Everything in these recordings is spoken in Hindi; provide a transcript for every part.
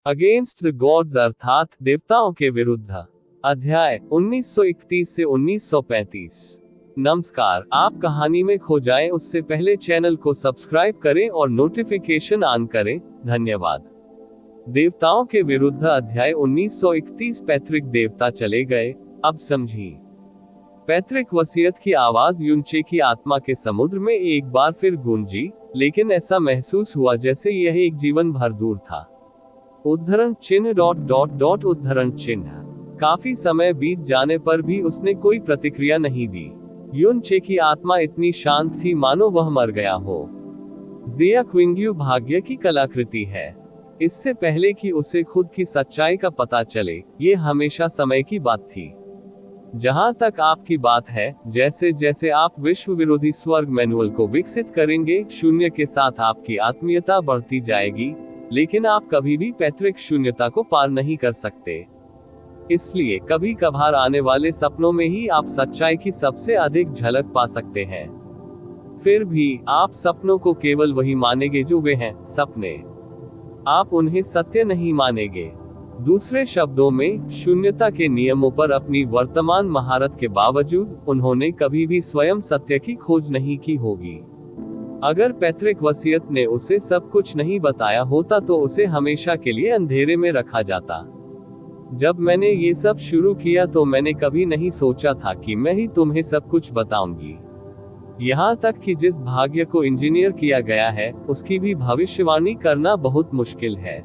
अगेंस्ट द गॉड्स अर्थात देवताओं के विरुद्ध। अध्याय 1931 से 1935। नमस्कार, आप कहानी में खो जाएं उससे पहले चैनल को सब्सक्राइब करें और नोटिफिकेशन ऑन करें। धन्यवाद। देवताओं के विरुद्ध अध्याय 1931। पैतृक देवता चले गए। अब समझिए। पैतृक वसीयत की आवाज युनचे की आत्मा के समुद्र में एक बार फिर गूंजी, लेकिन ऐसा महसूस हुआ जैसे यह एक जीवन भर दूर था। उद्धरण चिन्ह ... उद्धरण चिन्ह। काफी समय बीत जाने पर भी उसने कोई प्रतिक्रिया नहीं दी। युनचे की आत्मा इतनी शांत थी मानो वह मर गया हो। जिया क्विंग्यू भाग्य की कलाकृति है। इससे पहले कि उसे खुद की सच्चाई का पता चले, ये हमेशा समय की बात थी। जहां तक आपकी बात है, जैसे जैसे आप विश्व विरोधी स्वर्ग मैनुअल को विकसित करेंगे, शून्य के साथ आपकी आत्मीयता बढ़ती जाएगी, लेकिन आप कभी भी पैतृक शून्यता को पार नहीं कर सकते। इसलिए कभी कभार आने वाले सपनों में ही आप सच्चाई की सबसे अधिक झलक पा सकते हैं। फिर भी आप सपनों को केवल वही मानेंगे जो वे हैं, सपने। आप उन्हें सत्य नहीं मानेंगे। दूसरे शब्दों में, शून्यता के नियमों पर अपनी वर्तमान महारत के बावजूद उन्होंने कभी भी स्वयं सत्य की खोज नहीं की होगी। अगर पैतृक वसीयत ने उसे सब कुछ नहीं बताया होता तो उसे हमेशा के लिए अंधेरे में रखा जाता। जब मैंने ये सब शुरू किया तो मैंने कभी नहीं सोचा था कि मैं ही तुम्हें सब कुछ बताऊंगी। यहाँ तक कि जिस भाग्य को इंजीनियर किया गया है, उसकी भी भविष्यवाणी करना बहुत मुश्किल है।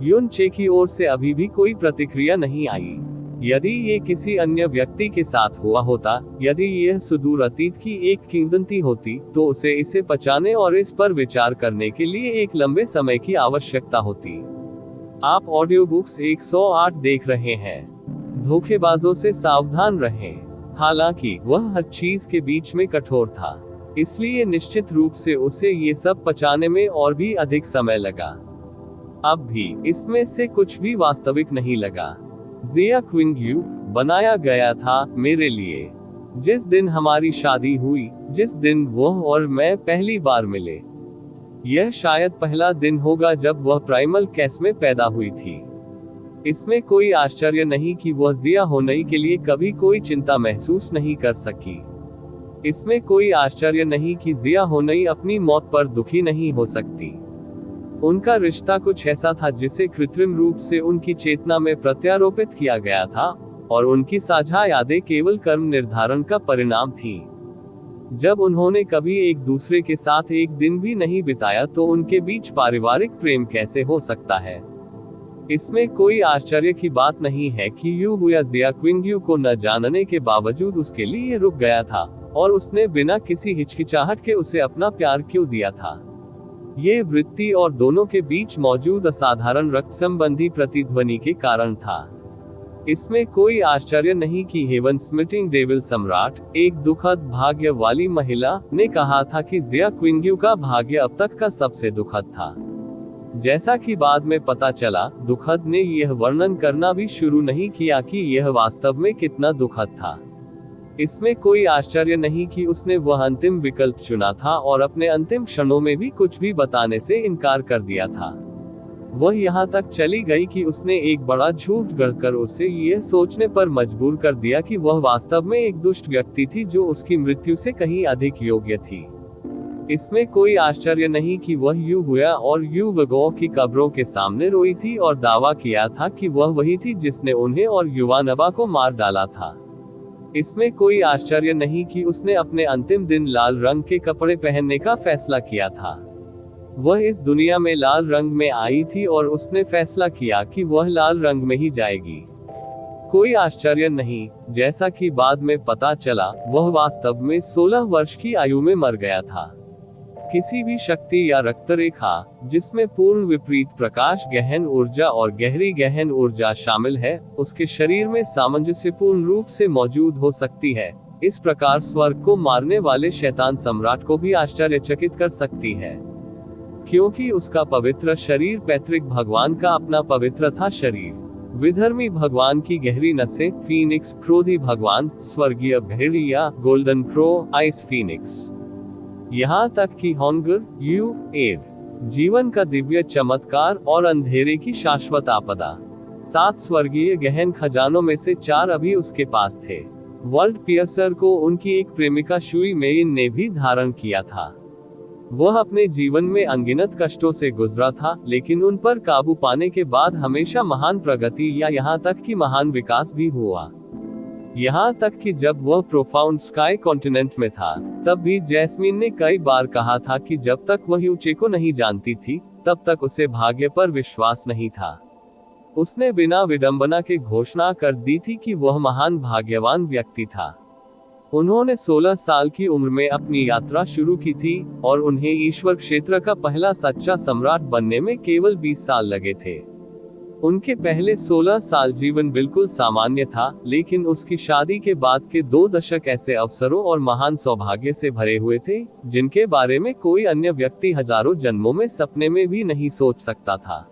युनचे की ओर से अभी भी कोई प्रतिक्रिया नहीं आई। यदि ये किसी अन्य व्यक्ति के साथ हुआ होता, यदि यह सुदूर अतीत की एक किंवदंती होती, तो उसे इसे पचाने और इस पर विचार करने के लिए एक लंबे समय की आवश्यकता होती। आप ऑडियो बुक्स 108 देख रहे हैं। धोखेबाजों से सावधान रहें। हालांकि वह हर चीज के बीच में कठोर था, इसलिए निश्चित रूप से उसे ये सब पचाने में और भी अधिक समय लगा। अब भी इसमें से कुछ भी वास्तविक नहीं लगा। जिया क्विंग्यू बनाया गया था मेरे लिए। जिस दिन हमारी शादी हुई, जिस दिन वह और मैं पहली बार मिले, यह शायद पहला दिन होगा जब वह प्राइमल केस में पैदा हुई थी। इसमें कोई आश्चर्य नहीं कि वह जिया होनई के लिए कभी कोई चिंता महसूस नहीं कर सकी। इसमें कोई आश्चर्य नहीं कि जिया होनई अपनी मौत पर दुखी नहीं हो सकती। उनका रिश्ता कुछ ऐसा था जिसे कृत्रिम रूप से उनकी चेतना में प्रत्यारोपित किया गया था, और उनकी साझा यादें केवल कर्म निर्धारण का परिणाम थीं। जब उन्होंने कभी एक दूसरे के साथ एक दिन भी नहीं बिताया तो उनके बीच पारिवारिक प्रेम कैसे हो सकता है? इसमें कोई आश्चर्य की बात नहीं है कि यू हुआ जिया क्विंग्यू को न जानने के बावजूद उसके लिए रुक गया था, और उसने बिना किसी हिचकिचाहट के उसे अपना प्यार क्यों दिया था। ये वृत्ति और दोनों के बीच मौजूद असाधारण रक्त संबंधी प्रतिध्वनि के कारण था। इसमें कोई आश्चर्य नहीं कि हेवन स्मिटिंग डेविल सम्राट, एक दुखद भाग्य वाली महिला, ने कहा था कि जिया क्विंग्यू का भाग्य अब तक का सबसे दुखद था। जैसा कि बाद में पता चला, दुखद ने यह वर्णन करना भी शुरू नहीं किया कि यह वास्तव में कितना दुखद था। इसमें कोई आश्चर्य नहीं कि उसने वह अंतिम विकल्प चुना था और अपने अंतिम क्षणों में भी कुछ भी बताने से इनकार कर दिया था। वह यहाँ तक चली गई कि उसने एक बड़ा झूठ गढ़कर उसे यह सोचने पर मजबूर कर दिया कि वह वास्तव में एक दुष्ट व्यक्ति थी जो उसकी मृत्यु से कहीं अधिक योग्य थी। इसमें कोई आश्चर्य नहीं कि वह यू हुआ और यू वगो की कब्रों के सामने रोई थी और दावा किया था कि वह वही थी जिसने उन्हें और युवानबा को मार डाला था। इसमें कोई आश्चर्य नहीं कि उसने अपने अंतिम दिन लाल रंग के कपड़े पहनने का फैसला किया था। वह इस दुनिया में लाल रंग में आई थी और उसने फैसला किया कि वह लाल रंग में ही जाएगी। कोई आश्चर्य नहीं, जैसा कि बाद में पता चला, वह वास्तव में 16 वर्ष की आयु में मर गया था। किसी भी शक्ति या रक्तरेखा, जिसमें पूर्ण विपरीत प्रकाश गहन ऊर्जा और गहरी गहन ऊर्जा शामिल है, उसके शरीर में सामंजस्यपूर्ण रूप से मौजूद हो सकती है। इस प्रकार स्वर्ग को मारने वाले शैतान सम्राट को भी आश्चर्यचकित कर सकती है, क्योंकि उसका पवित्र शरीर पैतृक भगवान का अपना पवित्र था शरीर। विधर्मी भगवान की गहरी नसें, फीनिक्स, क्रोधी भगवान, स्वर्गीय भेड़िया, गोल्डन क्रो, आइस फीनिक्स, यहाँ तक कि होंगर, यू, एड, जीवन का दिव्य चमत्कार और अंधेरे की शाश्वत आपदा। 7 स्वर्गीय गहन खजानों में से 4 अभी उसके पास थे। वर्ल्ड पियर्सर को उनकी एक प्रेमिका शुई मेइन ने भी धारण किया था। वह अपने जीवन में अनगिनत कष्टों से गुजरा था, लेकिन उन पर काबू पाने के बाद हमेशा महान प्रगति या यहाँ तक कि महान विकास भी हुआ। यहाँ तक कि जब वह प्रोफाउंड स्काई कॉन्टिनेंट में था, तब भी जैस्मीन ने कई बार कहा था कि जब तक वह यूचे को नहीं जानती थी, तब तक उसे भाग्य पर विश्वास नहीं था। उसने बिना विडंबना के घोषणा कर दी थी कि वह महान भाग्यवान व्यक्ति था। उन्होंने 16 साल की उम्र में अपनी यात्रा शुरू की थी और उन्हें ईश्वर क्षेत्र का पहला सच्चा सम्राट बनने में केवल 20 साल लगे थे। उनके पहले 16 साल जीवन बिल्कुल सामान्य था, लेकिन उसकी शादी के बाद के 2 दशक ऐसे अवसरों और महान सौभाग्य से भरे हुए थे, जिनके बारे में कोई अन्य व्यक्ति हजारों जन्मों में सपने में भी नहीं सोच सकता था।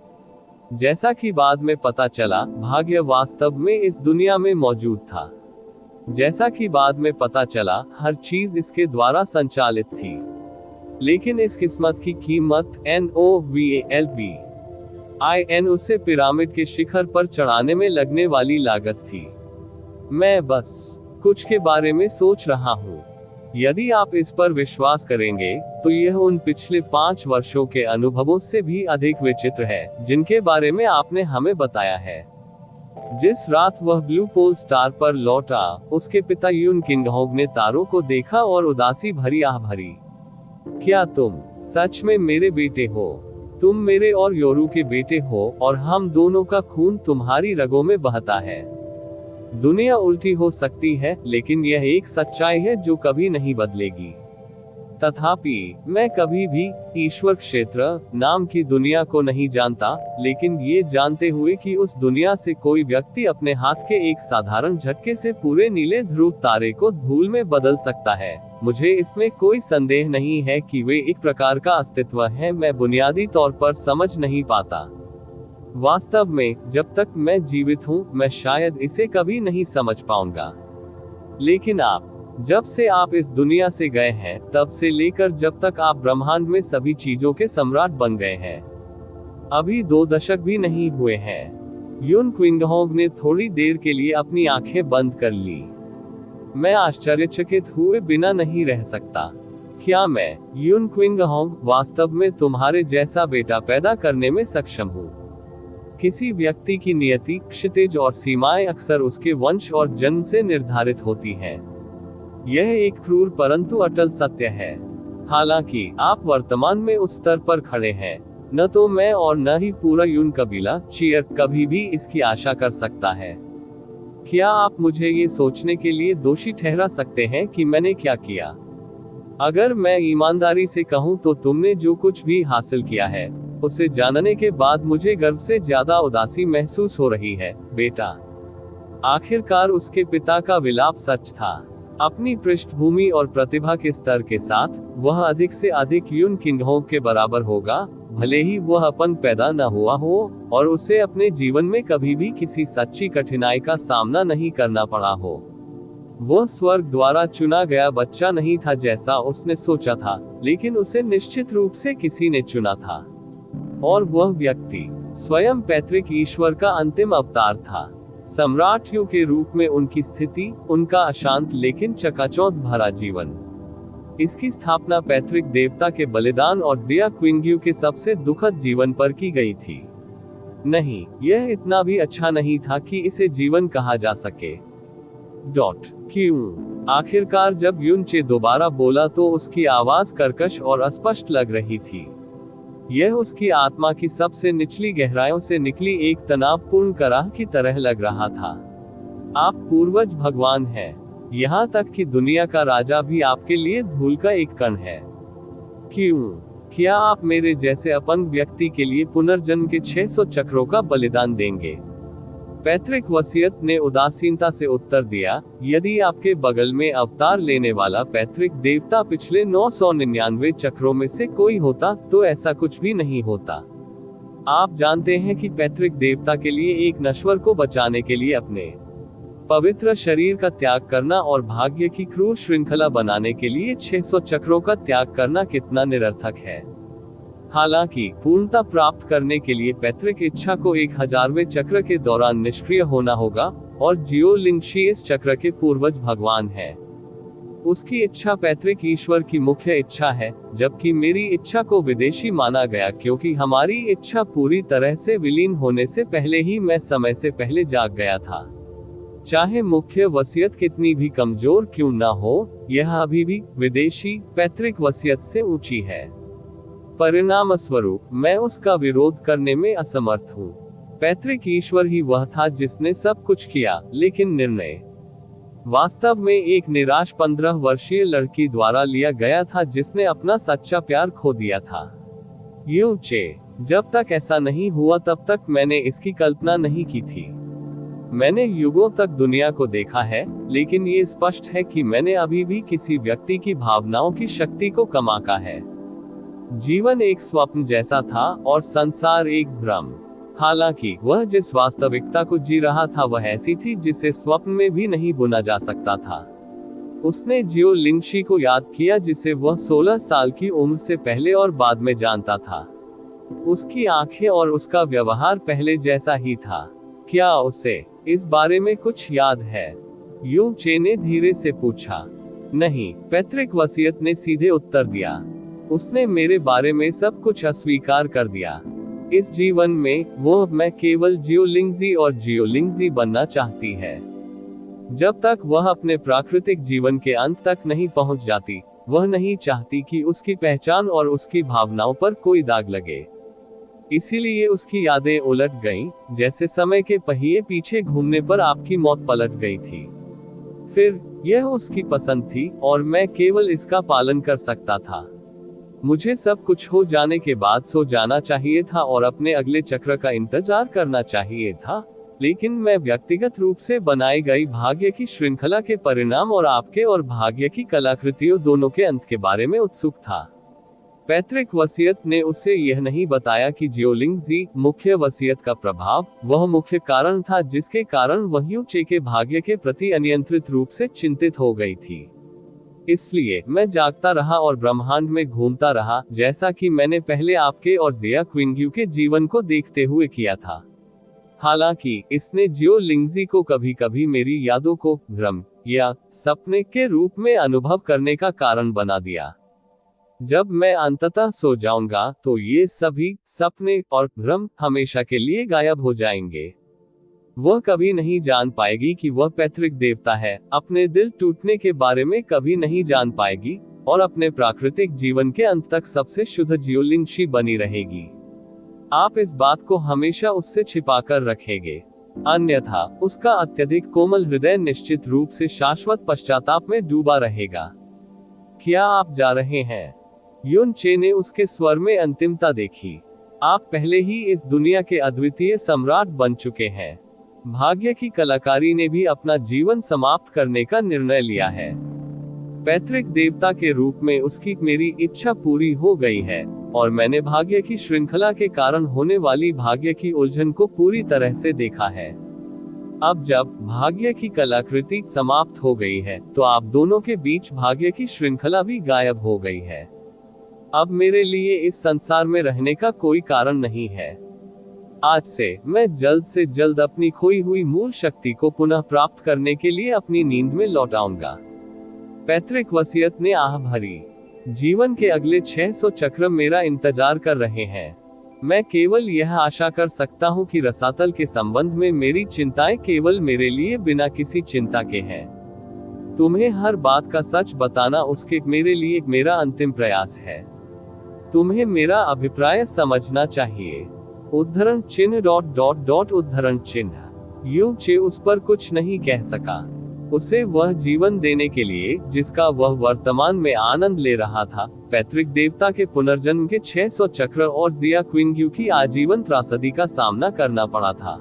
जैसा कि बाद में पता चला, भाग्य वास्तव में इस दुनिया में मौजूद था। जैसा कि बाद में पता चला, हर चीज इसके द्वारा संचालित थी। लेकिन इस किस्मत की कीमत NOVALBIN उसे पिरामिड के शिखर पर चढ़ाने में लगने वाली लागत थी। मैं बस कुछ के बारे में सोच रहा हूँ। यदि आप इस पर विश्वास करेंगे, तो यह उन पिछले 5 वर्षों के अनुभवों से भी अधिक विचित्र है, जिनके बारे में आपने हमें बताया है। जिस रात वह ब्लू पोल स्टार पर लौटा, उसके पिता यून किंगहोग ने तारों को देखा और उदासी भरी आह भरी। क्या तुम सच में मेरे बेटे हो? तुम मेरे और योरू के बेटे हो और हम दोनों का खून तुम्हारी रगों में बहता है। दुनिया उल्टी हो सकती है, लेकिन यह एक सच्चाई है जो कभी नहीं बदलेगी। तथापि मैं कभी भी ईश्वर क्षेत्र नाम की दुनिया को नहीं जानता, लेकिन ये जानते हुए कि उस दुनिया से कोई व्यक्ति अपने हाथ के एक साधारण झटके से पूरे नीले ध्रुव तारे को धूल में बदल सकता है, मुझे इसमें कोई संदेह नहीं है कि वे एक प्रकार का अस्तित्व है, मैं बुनियादी तौर पर समझ नहीं पाता। वास्तव में जब तक मैं जीवित हूँ, मैं शायद इसे कभी नहीं समझ पाऊंगा। लेकिन जब से आप इस दुनिया से गए हैं, तब से लेकर जब तक आप ब्रह्मांड में सभी चीजों के सम्राट बन गए हैं, अभी 2 दशक भी नहीं हुए हैं। यून क्विंगहोग ने थोड़ी देर के लिए अपनी आंखें बंद कर ली। मैं आश्चर्यचकित हुए बिना नहीं रह सकता। क्या मैं, यून क्विंगहोग, वास्तव में तुम्हारे जैसा बेटा पैदा करने में सक्षम हूँ? किसी व्यक्ति की नियति, क्षितिज और सीमाएं अक्सर उसके वंश और जन्म से निर्धारित होती हैं। यह एक क्रूर परंतु अटल सत्य है। हालांकि आप वर्तमान में उस स्तर पर खड़े हैं, न तो मैं और न ही पूरा यून कबीला चीयर कभी भी इसकी आशा कर सकता है। क्या आप मुझे ये सोचने के लिए दोषी ठहरा सकते हैं कि मैंने क्या किया? अगर मैं ईमानदारी से कहूँ तो तुमने जो कुछ भी हासिल किया है, उसे जानने के बाद मुझे गर्व से ज्यादा उदासी महसूस हो रही है, बेटा। आखिरकार उसके पिता का विलाप सच था। अपनी पृष्ठभूमि और प्रतिभा के स्तर के साथ, वह अधिक से अधिक यून किंगहोग के बराबर होगा, भले ही वह अपन पैदा न हुआ हो और उसे अपने जीवन में कभी भी किसी सच्ची कठिनाई का सामना नहीं करना पड़ा हो। वह स्वर्ग द्वारा चुना गया बच्चा नहीं था जैसा उसने सोचा था, लेकिन उसे निश्चित रूप से किसी ने चुना था। और वह व्यक्ति स्वयं पैतृक ईश्वर का अंतिम अवतार था। सम्राटियों के रूप में उनकी स्थिति, उनका अशांत लेकिन चकाचौंध भरा जीवन, इसकी स्थापना पैतृक देवता के बलिदान और जिया क्विंग्यू के सबसे दुखद जीवन पर की गई थी। नहीं, यह इतना भी अच्छा नहीं था कि इसे जीवन कहा जा सके। क्यों? आखिरकार जब यूनचे दोबारा बोला तो उसकी आवाज कर्कश और अस्पष्ट लग रही थी। यह उसकी आत्मा की सबसे निचली गहराइयों से निकली एक तनावपूर्ण कराह की तरह लग रहा था। आप पूर्वज भगवान हैं, यहाँ तक कि दुनिया का राजा भी आपके लिए धूल का एक कण है। क्यों? क्या आप मेरे जैसे अपंग व्यक्ति के लिए पुनर्जन्म के 600 चक्रों का बलिदान देंगे? पैतृक वसीयत ने उदासीनता से उत्तर दिया, यदि आपके बगल में अवतार लेने वाला पैतृक देवता पिछले 999 चक्रों में से कोई होता, तो ऐसा कुछ भी नहीं होता। आप जानते हैं कि पैतृक देवता के लिए एक नश्वर को बचाने के लिए अपने पवित्र शरीर का त्याग करना और भाग्य की क्रूर श्रृंखला बनाने के लिए 600 चक्रों का त्याग करना कितना निरर्थक है। हालांकि पूर्णता प्राप्त करने के लिए पैतृक इच्छा को 1000वें चक्र के दौरान निष्क्रिय होना होगा, और जियो लिंगशी इस चक्र के पूर्वज भगवान है। उसकी इच्छा पैतृक ईश्वर की मुख्य इच्छा है, जबकि मेरी इच्छा को विदेशी माना गया क्योंकि हमारी इच्छा पूरी तरह से विलीन होने से पहले ही मैं समय से पहले जाग गया था। चाहे मुख्य वसीयत कितनी भी कमजोर क्यों ना हो, यह अभी भी विदेशी पैतृक वसीयत से ऊंची है। परिणाम स्वरूप मैं उसका विरोध करने में असमर्थ हूँ। पैतृक ईश्वर ही वह था जिसने सब कुछ किया, लेकिन निर्णय वास्तव में एक निराश 15 वर्षीय लड़की द्वारा लिया गया था जिसने अपना सच्चा प्यार खो दिया था। यू चे, जब तक ऐसा नहीं हुआ तब तक मैंने इसकी कल्पना नहीं की थी। मैंने युगों तक दुनिया को देखा है, लेकिन ये स्पष्ट है कि मैंने अभी भी किसी व्यक्ति की भावनाओं की शक्ति को कम आंका है। जीवन एक स्वप्न जैसा था और संसार एक भ्रम। हालांकि वह जिस वास्तविकता को जी रहा था वह ऐसी थी जिसे स्वप्न में भी नहीं बुना जा सकता था। उसने जियो लिंगशी को याद किया जिसे वह 16 साल की उम्र से पहले और बाद में जानता था। उसकी आंखें और उसका व्यवहार पहले जैसा ही था। क्या उसे इस बारे में कुछ याद है? यू चे ने धीरे से पूछा। नहीं, पैतृक वसीयत ने सीधे उत्तर दिया। उसने मेरे बारे में सब कुछ अस्वीकार कर दिया। इस जीवन में मैं केवल जियो लिंगजी और जियो लिंगजी बनना चाहती है। जब तक वह अपने प्राकृतिक जीवन के अंत तक नहीं पहुंच जाती, वह नहीं चाहती कि उसकी पहचान और उसकी भावनाओं पर कोई दाग लगे। इसीलिए उसकी यादें उलट गईं, जैसे समय के पहिए पीछे घूमने पर आपकी मौत पलट गई थी। फिर यह उसकी पसंद थी और मैं केवल इसका पालन कर सकता था। मुझे सब कुछ हो जाने के बाद सो जाना चाहिए था और अपने अगले चक्र का इंतजार करना चाहिए था, लेकिन मैं व्यक्तिगत रूप से बनाई गई भाग्य की श्रृंखला के परिणाम और आपके और भाग्य की कलाकृतियों दोनों के अंत के बारे में उत्सुक था। पैतृक वसीयत ने उसे यह नहीं बताया कि जियो लिंगजी मुख्य वसीयत का प्रभाव वह मुख्य कारण था जिसके कारण वह यू चे के भाग्य के प्रति अनियंत्रित रूप से चिंतित हो गई थी। इसलिए मैं जागता रहा और ब्रह्मांड में घूमता रहा, जैसा कि मैंने पहले आपके और जिया क्विंग्यू के जीवन को देखते हुए किया था। हालांकि इसने जियो लिंगजी को कभी कभी मेरी यादों को भ्रम या सपने के रूप में अनुभव करने का कारण बना दिया। जब मैं अंततः सो जाऊंगा तो ये सभी सपने और भ्रम हमेशा के लिए गायब हो जाएंगे। वह कभी नहीं जान पाएगी कि वह पैतृक देवता है, अपने दिल टूटने के बारे में कभी नहीं जान पाएगी, और अपने प्राकृतिक जीवन के अंत तक सबसे शुद्ध जियो लिंगशी बनी रहेगी। आप इस बात को हमेशा उससे छिपाकर रखेंगे, अन्यथा उसका अत्यधिक कोमल हृदय निश्चित रूप से शाश्वत पश्चाताप में डूबा रहेगा। क्या आप जा रहे हैं? युन चे ने उसके स्वर में अंतिमता देखी। आप पहले ही इस दुनिया के अद्वितीय सम्राट बन चुके हैं। भाग्य की कलाकारी ने भी अपना जीवन समाप्त करने का निर्णय लिया है। पैतृक देवता के रूप में उसकी मेरी इच्छा पूरी हो गई है, और मैंने भाग्य की श्रृंखला के कारण होने वाली भाग्य की उलझन को पूरी तरह से देखा है। अब जब भाग्य की कलाकृति समाप्त हो गई है, तो आप दोनों के बीच भाग्य की श्रृंखला भी गायब हो गई है। अब मेरे लिए इस संसार में रहने का कोई कारण नहीं है। आज से मैं जल्द से जल्द अपनी खोई हुई मूल शक्ति को पुनः प्राप्त करने के लिए अपनी नींद में लौट आऊंगा। पैतृक वसीयत ने आह भरी। जीवन के अगले 600 चक्र मेरा इंतजार कर रहे हैं। मैं केवल यह आशा कर सकता हूं कि रसातल के संबंध में मेरी चिंताएं केवल मेरे लिए बिना किसी चिंता के हैं। तुम्हें हर बात का सच बताना उसके मेरे लिए मेरा अंतिम प्रयास है। तुम्हें मेरा अभिप्राय समझना चाहिए। उद्धरण चिन्ह ... उद्धरण चिन्ह। यू चे उस पर कुछ नहीं कह सका। उसे वह जीवन देने के लिए जिसका वह वर्तमान में आनंद ले रहा था, पैतृक देवता के पुनर्जन्म के 600 चक्र और जिया क्विंग्यू की आजीवन त्रासदी का सामना करना पड़ा था।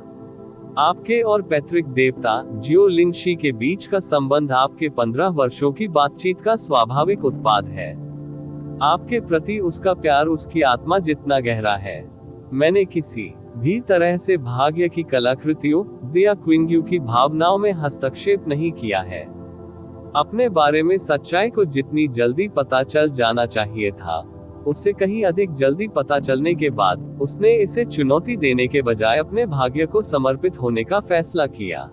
आपके और पैतृक देवता जियो लिंगशी के बीच का संबंध आपके 15 वर्षों की बातचीत का स्वाभाविक उत्पाद है। आपके प्रति उसका प्यार उसकी आत्मा जितना गहरा है। मैंने किसी भी तरह से भाग्य की कलाकृतियों जिया क्विंग्यू की भावनाओं में हस्तक्षेप नहीं किया है। अपने बारे में सच्चाई को जितनी जल्दी पता चल जाना चाहिए था, उसे कहीं अधिक जल्दी पता चलने के बाद उसने इसे चुनौती देने के बजाय अपने भाग्य को समर्पित होने का फैसला किया।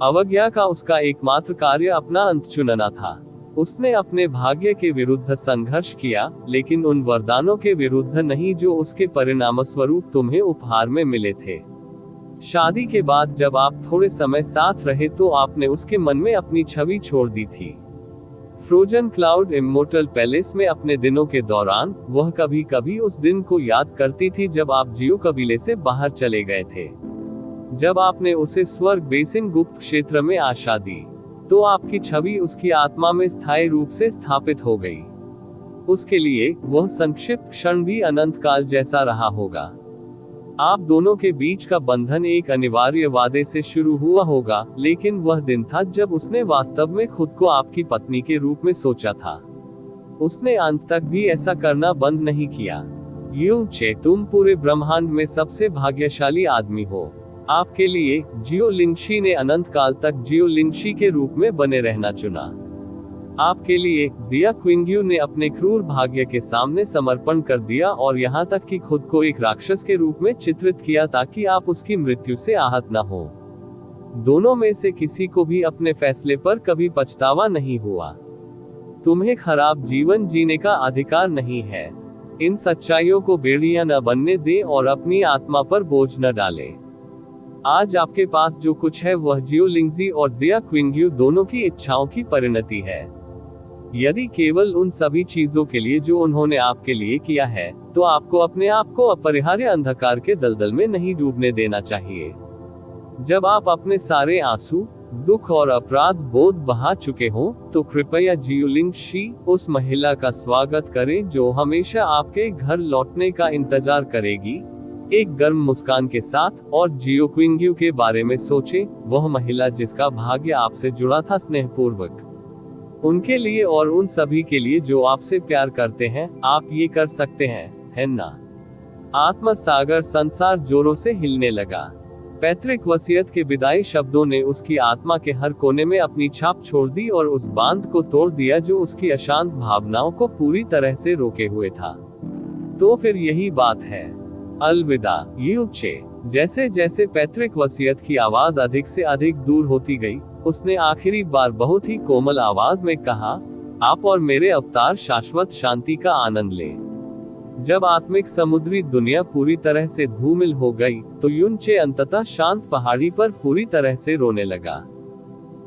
अवज्ञा का उसका एकमात्र कार्य अपना अंत चुनना था। उसने अपने भाग्य के विरुद्ध संघर्ष किया, लेकिन उन वरदानों के विरुद्ध नहीं जो उसके परिणामस्वरूप तुम्हें उपहार में मिले थे। शादी के बाद जब आप थोड़े समय साथ रहे तो आपने उसके मन में अपनी छवि छोड़ दी थी। फ्रोजन क्लाउड इमोर्टल पैलेस में अपने दिनों के दौरान वह कभी कभी उस दिन को याद करती थी जब आप जियो कबीले से बाहर चले गए थे। जब आपने उसे स्वर्ग बेसिन गुप्त क्षेत्र में आशा दी, तो आपकी छवि उसकी आत्मा में स्थायी रूप से स्थापित हो गई। उसके लिए वह संक्षिप्त क्षण भी अनंत काल जैसा रहा होगा। आप दोनों के बीच का बंधन एक अनिवार्य वादे से शुरू हुआ होगा, लेकिन वह दिन था जब उसने वास्तव में खुद को आपकी पत्नी के रूप में सोचा था। उसने अंत तक भी ऐसा करना बंद नहीं किया। यूं चे, तुम पूरे ब्रह्मांड में सबसे भाग्यशाली आदमी हो। आपके लिए जियो लिंगशी ने अनंत काल तक जियो लिंगशी के रूप में बने रहना चुना। आपके लिए जिया क्विंग्यू ने अपने क्रूर भाग्य के सामने समर्पण कर दिया और यहाँ तक कि खुद को एक राक्षस के रूप में चित्रित किया ताकि आप उसकी मृत्यु से आहत न हो। दोनों में से किसी को भी अपने फैसले पर कभी पछतावा नहीं हुआ। तुम्हें खराब जीवन जीने का अधिकार नहीं है। इन सच्चाइयों को बेड़ियां न बनने दें और अपनी आत्मा पर बोझ न डालें। आज आपके पास जो कुछ है वह जियो लिंगजी और जिया क्विंग्यू दोनों की इच्छाओं की परिणति है। यदि केवल उन सभी चीजों के लिए जो उन्होंने आपके लिए किया है, तो आपको अपने आप को अपरिहार्य अंधकार के दलदल में नहीं डूबने देना चाहिए। जब आप अपने सारे आंसू, दुख और अपराध बोध बहा चुके हों, तो कृपया जियो लिंगशी उस महिला का स्वागत करें जो हमेशा आपके घर लौटने का इंतजार करेगी, एक गर्म मुस्कान के साथ, और जियो क्विंग्यू के बारे में सोचें, वह महिला जिसका भाग्य आपसे जुड़ा था स्नेहपूर्वक। उनके लिए और उन सभी के लिए जो आपसे प्यार करते हैं, आप ये कर सकते हैं, है ना? आत्मा सागर संसार जोरों से हिलने लगा। पैतृक वसीयत के विदाई शब्दों ने उसकी आत्मा के हर कोने में अपनी छाप छोड़ दी और उस बांध को तोड़ दिया जो उसकी अशांत भावनाओं को पूरी तरह से रोके हुए था। तो फिर यही बात है। अलविदा यूचे। जैसे जैसे पैतृक वसीयत की आवाज अधिक से अधिक दूर होती गई, उसने आखिरी बार बहुत ही कोमल आवाज में कहा, आप और मेरे अवतार शाश्वत शांति का आनंद ले। जब आत्मिक समुद्री दुनिया पूरी तरह से धूमिल हो गई, तो युनचे अंततः शांत पहाड़ी पर पूरी तरह से रोने लगा।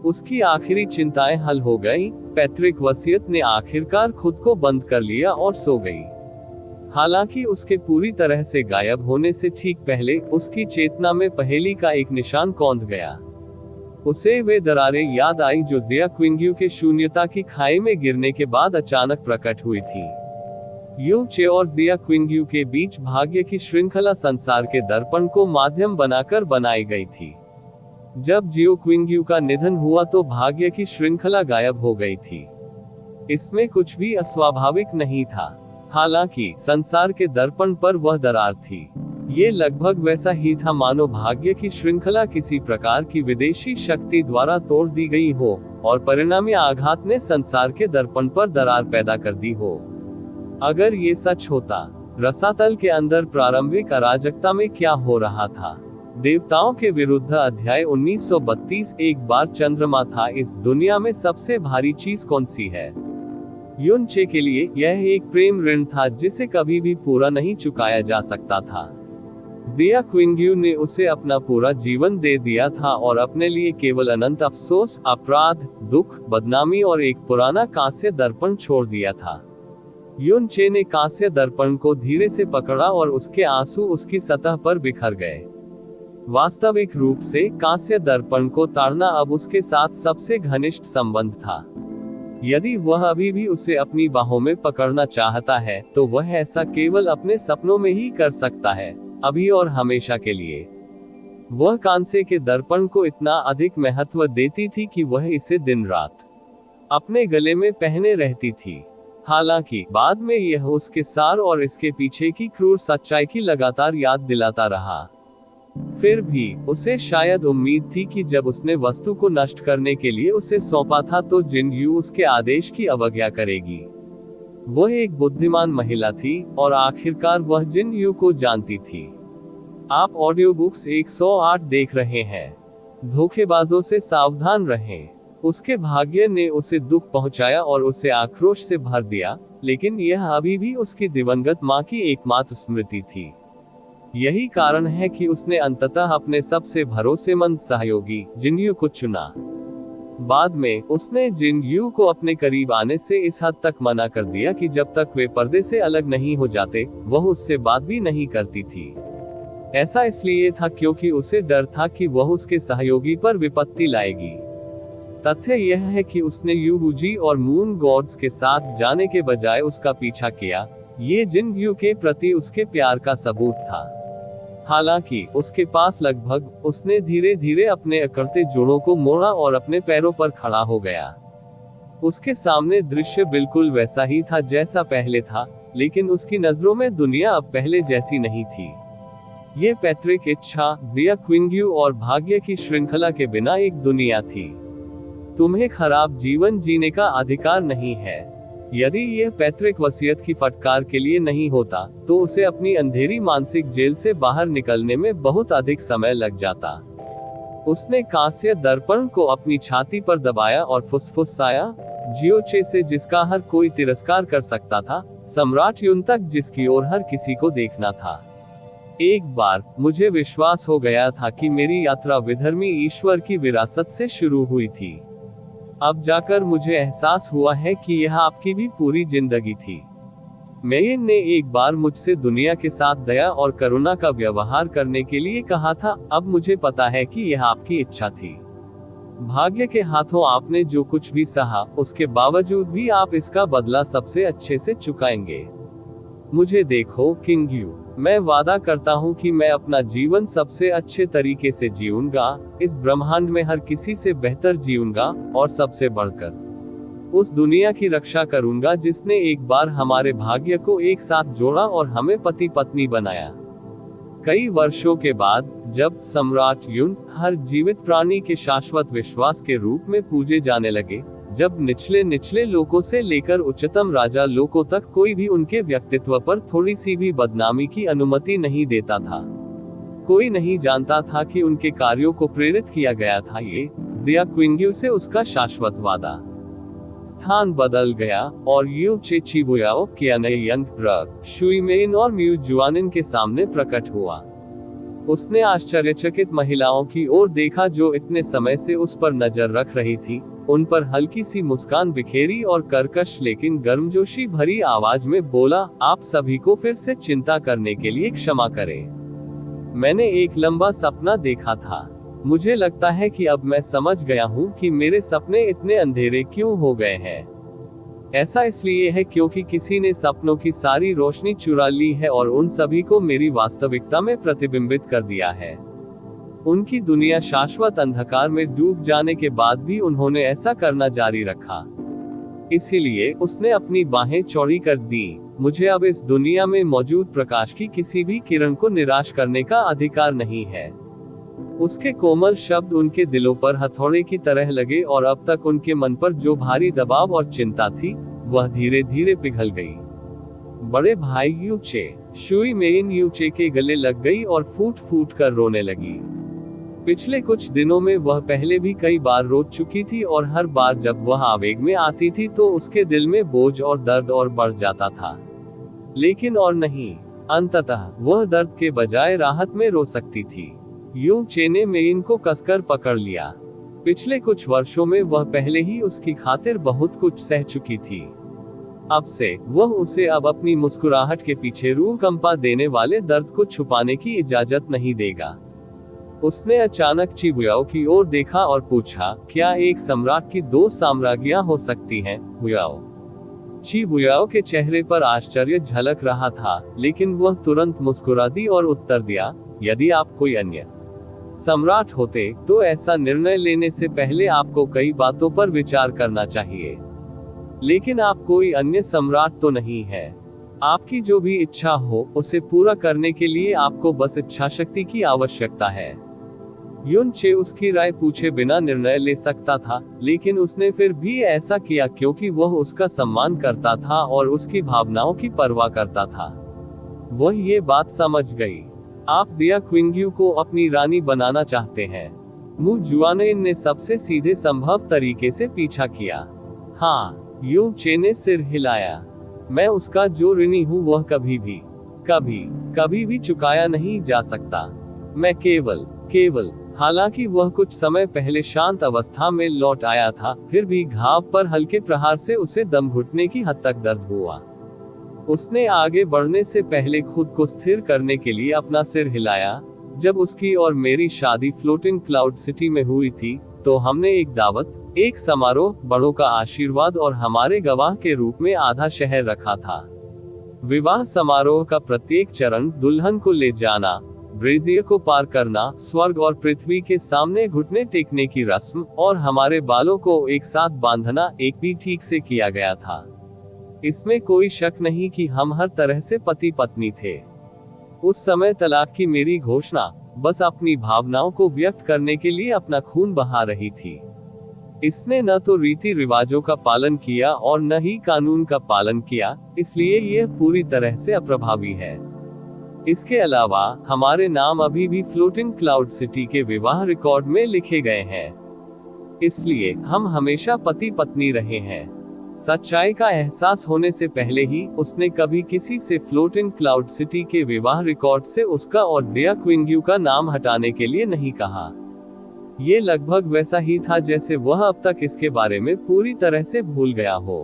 उसकी आखिरी चिंताएं हल हो गई। पैतृक वसीयत ने आखिरकार खुद को बंद कर लिया और सो गई। हालांकि उसके पूरी तरह से गायब होने से ठीक पहले उसकी चेतना में पहेली का एक निशान कौंध गया। उसे वे दरारें याद आई जो जिया क्विंग्यू के शून्यता की खाई में गिरने के बाद अचानक प्रकट हुई थी। यू चे और जिया क्विंग्यू के बीच भाग्य की श्रृंखला संसार के दर्पण को माध्यम बनाकर बनाई गई थी। जब जियो क्विंग्यू का निधन हुआ तो भाग्य की श्रृंखला गायब हो गई थी। इसमें कुछ भी अस्वाभाविक नहीं था। हालांकि संसार के दर्पण पर वह दरार थी। ये लगभग वैसा ही था मानो भाग्य की श्रृंखला किसी प्रकार की विदेशी शक्ति द्वारा तोड़ दी गई हो और परिणामी आघात ने संसार के दर्पण पर दरार पैदा कर दी हो। अगर ये सच होता, रसातल के अंदर प्रारंभिक अराजकता में क्या हो रहा था? देवताओं के विरुद्ध अध्याय 1932। एक बार चंद्रमा था। इस दुनिया में सबसे भारी चीज कौन सी है? युनचे के लिए यह एक प्रेम ऋण था जिसे कभी भी पूरा नहीं चुकाया जा सकता था। जिया क्विंग्यू ने उसे अपना पूरा जीवन दे दिया था और अपने लिए केवल अनंत अफसोस, अपराध, दुख, बदनामी और एक पुराना कांस्य दर्पण छोड़ दिया था। युनचे ने कांस्य दर्पण को धीरे से पकड़ा और उसके आंसू उसकी सतह पर बिखर गए। वास्तविक रूप से कांस्य दर्पण को ताड़ना अब उसके साथ सबसे घनिष्ठ संबंध था। यदि वह अभी भी उसे अपनी बाहों में पकड़ना चाहता है, तो वह ऐसा केवल अपने सपनों में ही कर सकता है, अभी और हमेशा के लिए। वह कांसे के दर्पण को इतना अधिक महत्व देती थी कि वह इसे दिन रात अपने गले में पहने रहती थी। हालांकि बाद में यह उसके सार और इसके पीछे की क्रूर सच्चाई की लगातार याद दिलाता रहा। फिर भी उसे शायद उम्मीद थी कि जब उसने वस्तु को नष्ट करने के लिए उसे सौंपा था तो जिन यू उसके आदेश की अवज्ञा करेगी। वह एक बुद्धिमान महिला थी और आखिरकार वह जिन यू को जानती थी। आप ऑडियो बुक्स 108 देख रहे हैं। धोखेबाजों से सावधान रहें। उसके भाग्य ने उसे दुख पहुंचाया और उसे आक्रोश से भर दिया, लेकिन यह अभी भी उसकी दिवंगत मां की एकमात्र स्मृति थी। यही कारण है कि उसने अंततः अपने सबसे भरोसेमंद सहयोगी जिनयू को चुना। बाद में उसने जिनयू को अपने करीब आने से इस हद तक मना कर दिया कि जब तक वे पर्दे से अलग नहीं हो जाते, वह उससे बात भी नहीं करती थी। ऐसा इसलिए था क्योंकि उसे डर था कि वह उसके सहयोगी पर विपत्ति लाएगी। तथ्य यह है कि उसने यूजी और मून गॉड्स के साथ जाने के बजाय उसका पीछा किया। ये जिनयू के प्रति उसके प्यार का सबूत था। हालांकि उसके पास लगभग, उसने धीरे धीरे अपने अकड़ते जोड़ों को मोड़ा और अपने पैरों पर खड़ा हो गया। उसके सामने दृश्य बिल्कुल वैसा ही था जैसा पहले था, लेकिन उसकी नजरों में दुनिया अब पहले जैसी नहीं थी। ये पैतृक इच्छा, जिया क्विंग्यू और भाग्य की श्रृंखला के बिना एक दुनिया थी। तुम्हें खराब जीवन जीने का अधिकार नहीं है। यदि यह पैतृक वसीयत की फटकार के लिए नहीं होता, तो उसे अपनी अंधेरी मानसिक जेल से बाहर निकलने में बहुत अधिक समय लग जाता। उसने कांस्य दर्पण को अपनी छाती पर दबाया और फुसफुसाया, जियोचे से जिसका हर कोई तिरस्कार कर सकता था, सम्राट युन तक जिसकी ओर हर किसी को देखना था। एक बार मुझे विश्वास हो गया था कि मेरी यात्रा विधर्मी ईश्वर की विरासत से शुरू हुई थी। अब जाकर मुझे एहसास हुआ है कि यह आपकी भी पूरी जिंदगी थी। मेयन ने एक बार मुझसे दुनिया के साथ दया और करुणा का व्यवहार करने के लिए कहा था। अब मुझे पता है कि यह आपकी इच्छा थी। भाग्य के हाथों आपने जो कुछ भी सहा, उसके बावजूद भी आप इसका बदला सबसे अच्छे से चुकाएंगे। मुझे देखो किंग्यू, मैं वादा करता हूँ कि मैं अपना जीवन सबसे अच्छे तरीके से जीऊंगा, इस ब्रह्मांड में हर किसी से बेहतर जीऊंगा, और सबसे बढ़कर उस दुनिया की रक्षा करूंगा जिसने एक बार हमारे भाग्य को एक साथ जोड़ा और हमें पति पत्नी बनाया। कई वर्षों के बाद, जब सम्राट युन हर जीवित प्राणी के शाश्वत विश्वास के रूप में पूजे जाने लगे, जब निचले लोगों से लेकर उच्चतम राजा लोगों तक कोई भी उनके व्यक्तित्व पर थोड़ी सी भी बदनामी की अनुमति नहीं देता था, कोई नहीं जानता था कि उनके कार्यों को प्रेरित किया गया था। ये जिया क्विंग्यू से उसका शाश्वत वादा स्थान बदल गया और यू चे चिबुयाओ कियानयंग रग शुइमेइन और म्यू जुआनिन के सामने प्रकट हुआ। उसने आश्चर्यचकित महिलाओं की ओर देखा जो इतने समय से उस पर नजर रख रही थी। उन पर हल्की सी मुस्कान बिखेरी और कर्कश लेकिन गर्मजोशी भरी आवाज में बोला, आप सभी को फिर से चिंता करने के लिए क्षमा करें। मैंने एक लंबा सपना देखा था। मुझे लगता है कि अब मैं समझ गया हूँ कि मेरे सपने इतने अंधेरे क्यों हो गए हैं। ऐसा इसलिए है क्योंकि किसी ने सपनों की सारी रोशनी चुरा ली है और उन सभी को मेरी वास्तविकता में प्रतिबिंबित कर दिया है। उनकी दुनिया शाश्वत अंधकार में डूब जाने के बाद भी उन्होंने ऐसा करना जारी रखा। इसीलिए उसने अपनी बाहें चौड़ी कर दी। मुझे अब इस दुनिया में मौजूद प्रकाश की किसी भी किरण को निराश करने का अधिकार नहीं है। उसके कोमल शब्द उनके दिलों पर हथौड़े की तरह लगे और अब तक उनके मन पर जो भारी दबाव और चिंता थी, वह धीरे धीरे पिघल गई। बड़े भाई यूचे शुई मेइन यूचे के गले लग गई और फूट फूट कर रोने लगी। पिछले कुछ दिनों में वह पहले भी कई बार रो चुकी थी और हर बार जब वह आवेग में आती थी तो उसके दिल में बोझ और दर्द और बढ़ जाता था। लेकिन और नहीं, अंततः वह दर्द के बजाय राहत में रो सकती थी। यू चे ने मेइन को कसकर पकड़ लिया। पिछले कुछ वर्षों में वह पहले ही उसकी खातिर बहुत कुछ सह चुकी थी। अब से वह उसे अब अपनी मुस्कुराहट के पीछे रूह कंपा देने वाले दर्द को छुपाने की इजाजत नहीं देगा। उसने अचानक चिबुयाओ की ओर देखा और पूछा, क्या एक सम्राट की दो साम्राज्ञियां हो सकती हैं, बुयाओ? चिबुयाओ के चेहरे पर आश्चर्य झलक रहा था, लेकिन वह तुरंत मुस्कुरा दी और उत्तर दिया, यदि आप कोई अन्य सम्राट होते, तो ऐसा निर्णय लेने से पहले आपको कई बातों पर विचार करना चाहिए। लेकिन आप कोई अन्य सम्राट तो नहीं है। आपकी जो भी इच्छा हो, उसे पूरा करने के लिए आपको बस इच्छाशक्ति की आवश्यकता है। युन चे उसकी राय पूछे बिना निर्णय ले सकता था, लेकिन उसने फिर भी ऐसा किया क्योंकि वह उसका सम्मान करता था और उसकी भावनाओं की परवाह करता था। वह ये बात समझ गई। आप जिया क्विंग्यू को अपनी रानी बनाना चाहते हैं। मु जुआनइन ने सबसे सीधे संभव तरीके से पीछा किया। हाँ, यू चे ने सिर हिलाया। मैं उसका जो ऋणी हूँ वह कभी भी चुकाया नहीं जा सकता। मैं केवल हालांकि वह कुछ समय पहले शांत अवस्था में लौट आया था, फिर भी घाव पर हल्के प्रहार से उसे दम घुटने की हद तक दर्द हुआ। उसने आगे बढ़ने से पहले खुद को स्थिर करने के लिए अपना सिर हिलाया। जब उसकी और मेरी शादी फ्लोटिंग क्लाउड सिटी में हुई थी, तो हमने एक दावत, एक समारोह, बड़ों का आशीर्वाद और हमारे गवाह के रूप में आधा शहर रखा था। विवाह समारोह का प्रत्येक चरण, दुल्हन को ले जाना, ब्रेजियर को पार करना, स्वर्ग और पृथ्वी के सामने घुटने टेकने की रस्म, और हमारे बालों को एक साथ बांधना, एक भी ठीक से किया गया था। इसमें कोई शक नहीं कि हम हर तरह से पति पत्नी थे। उस समय तलाक की मेरी घोषणा बस अपनी भावनाओं को व्यक्त करने के लिए अपना खून बहा रही थी। इसने न तो रीति रिवाजों का पालन किया और न ही कानून का पालन किया, इसलिए यह पूरी तरह से अप्रभावी है। इसके अलावा हमारे नाम अभी भी फ्लोटिंग क्लाउड सिटी के विवाह रिकॉर्ड में लिखे गए हैं, इसलिए हम हमेशा पति पत्नी रहे हैं। सच्चाई का एहसास होने से पहले ही उसने कभी किसी से फ्लोटिंग क्लाउड सिटी के विवाह रिकॉर्ड से उसका और जिया क्विंग्यू का नाम हटाने के लिए नहीं कहा। ये लगभग वैसा ही था जैसे वह अब तक इसके बारे में पूरी तरह से भूल गया हो।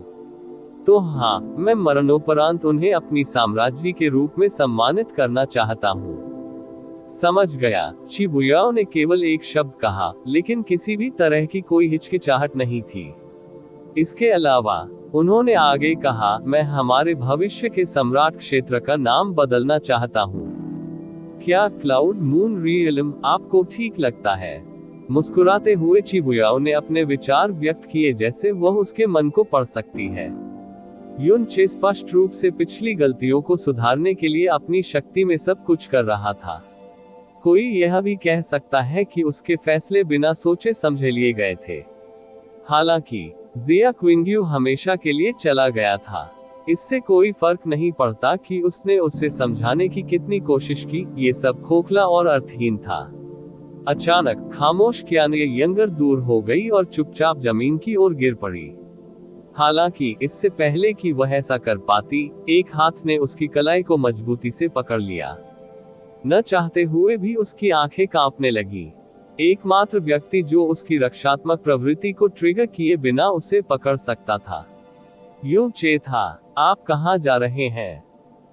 तो हाँ, मैं मरणोपरांत उन्हें अपनी साम्राज्य के रूप में सम्मानित करना चाहता हूँ। समझ गया, शिबुयाओ ने केवल एक शब्द कहा, लेकिन किसी भी तरह की कोई हिचकिचाहट नहीं थी। इसके अलावा उन्होंने आगे कहा, मैं हमारे भविष्य के सम्राट क्षेत्र का नाम बदलना चाहता हूँ। क्या क्लाउड मून रियलम आपको ठीक लगता है? मुस्कुराते हुए चिबुयाओ ने अपने विचार व्यक्त किए जैसे वह उसके मन को पढ़ सकती है। युन चे स्पष्ट रूप से पिछली गलतियों को सुधारने के लिए अपनी शक्ति में सब कुछ कर रहा था। कोई यह भी कह सकता है कि उसके फैसले बिना सोचे समझे लिए गए थे। हालांकि जिया क्विंग्यू हमेशा के लिए चला गया था। इससे कोई फर्क नहीं पड़ता कि उसने उसे समझाने की कितनी कोशिश की, ये सब खोखला और अर्थहीन था। अचानक खामोश कियान यंगर दूर हो गई और चुपचाप जमीन की ओर गिर पड़ी। हालांकि इससे पहले कि वह ऐसा कर पाती, एक हाथ ने उसकी कलाई को मजबूती से पकड़ लिया। न चाहते हुए भी उसकी आंखें कांपने लगी। एकमात्र व्यक्ति जो उसकी रक्षात्मक प्रवृत्ति को ट्रिगर किए बिना उसे पकड़ सकता था, युन चे था। आप कहां जा रहे हैं?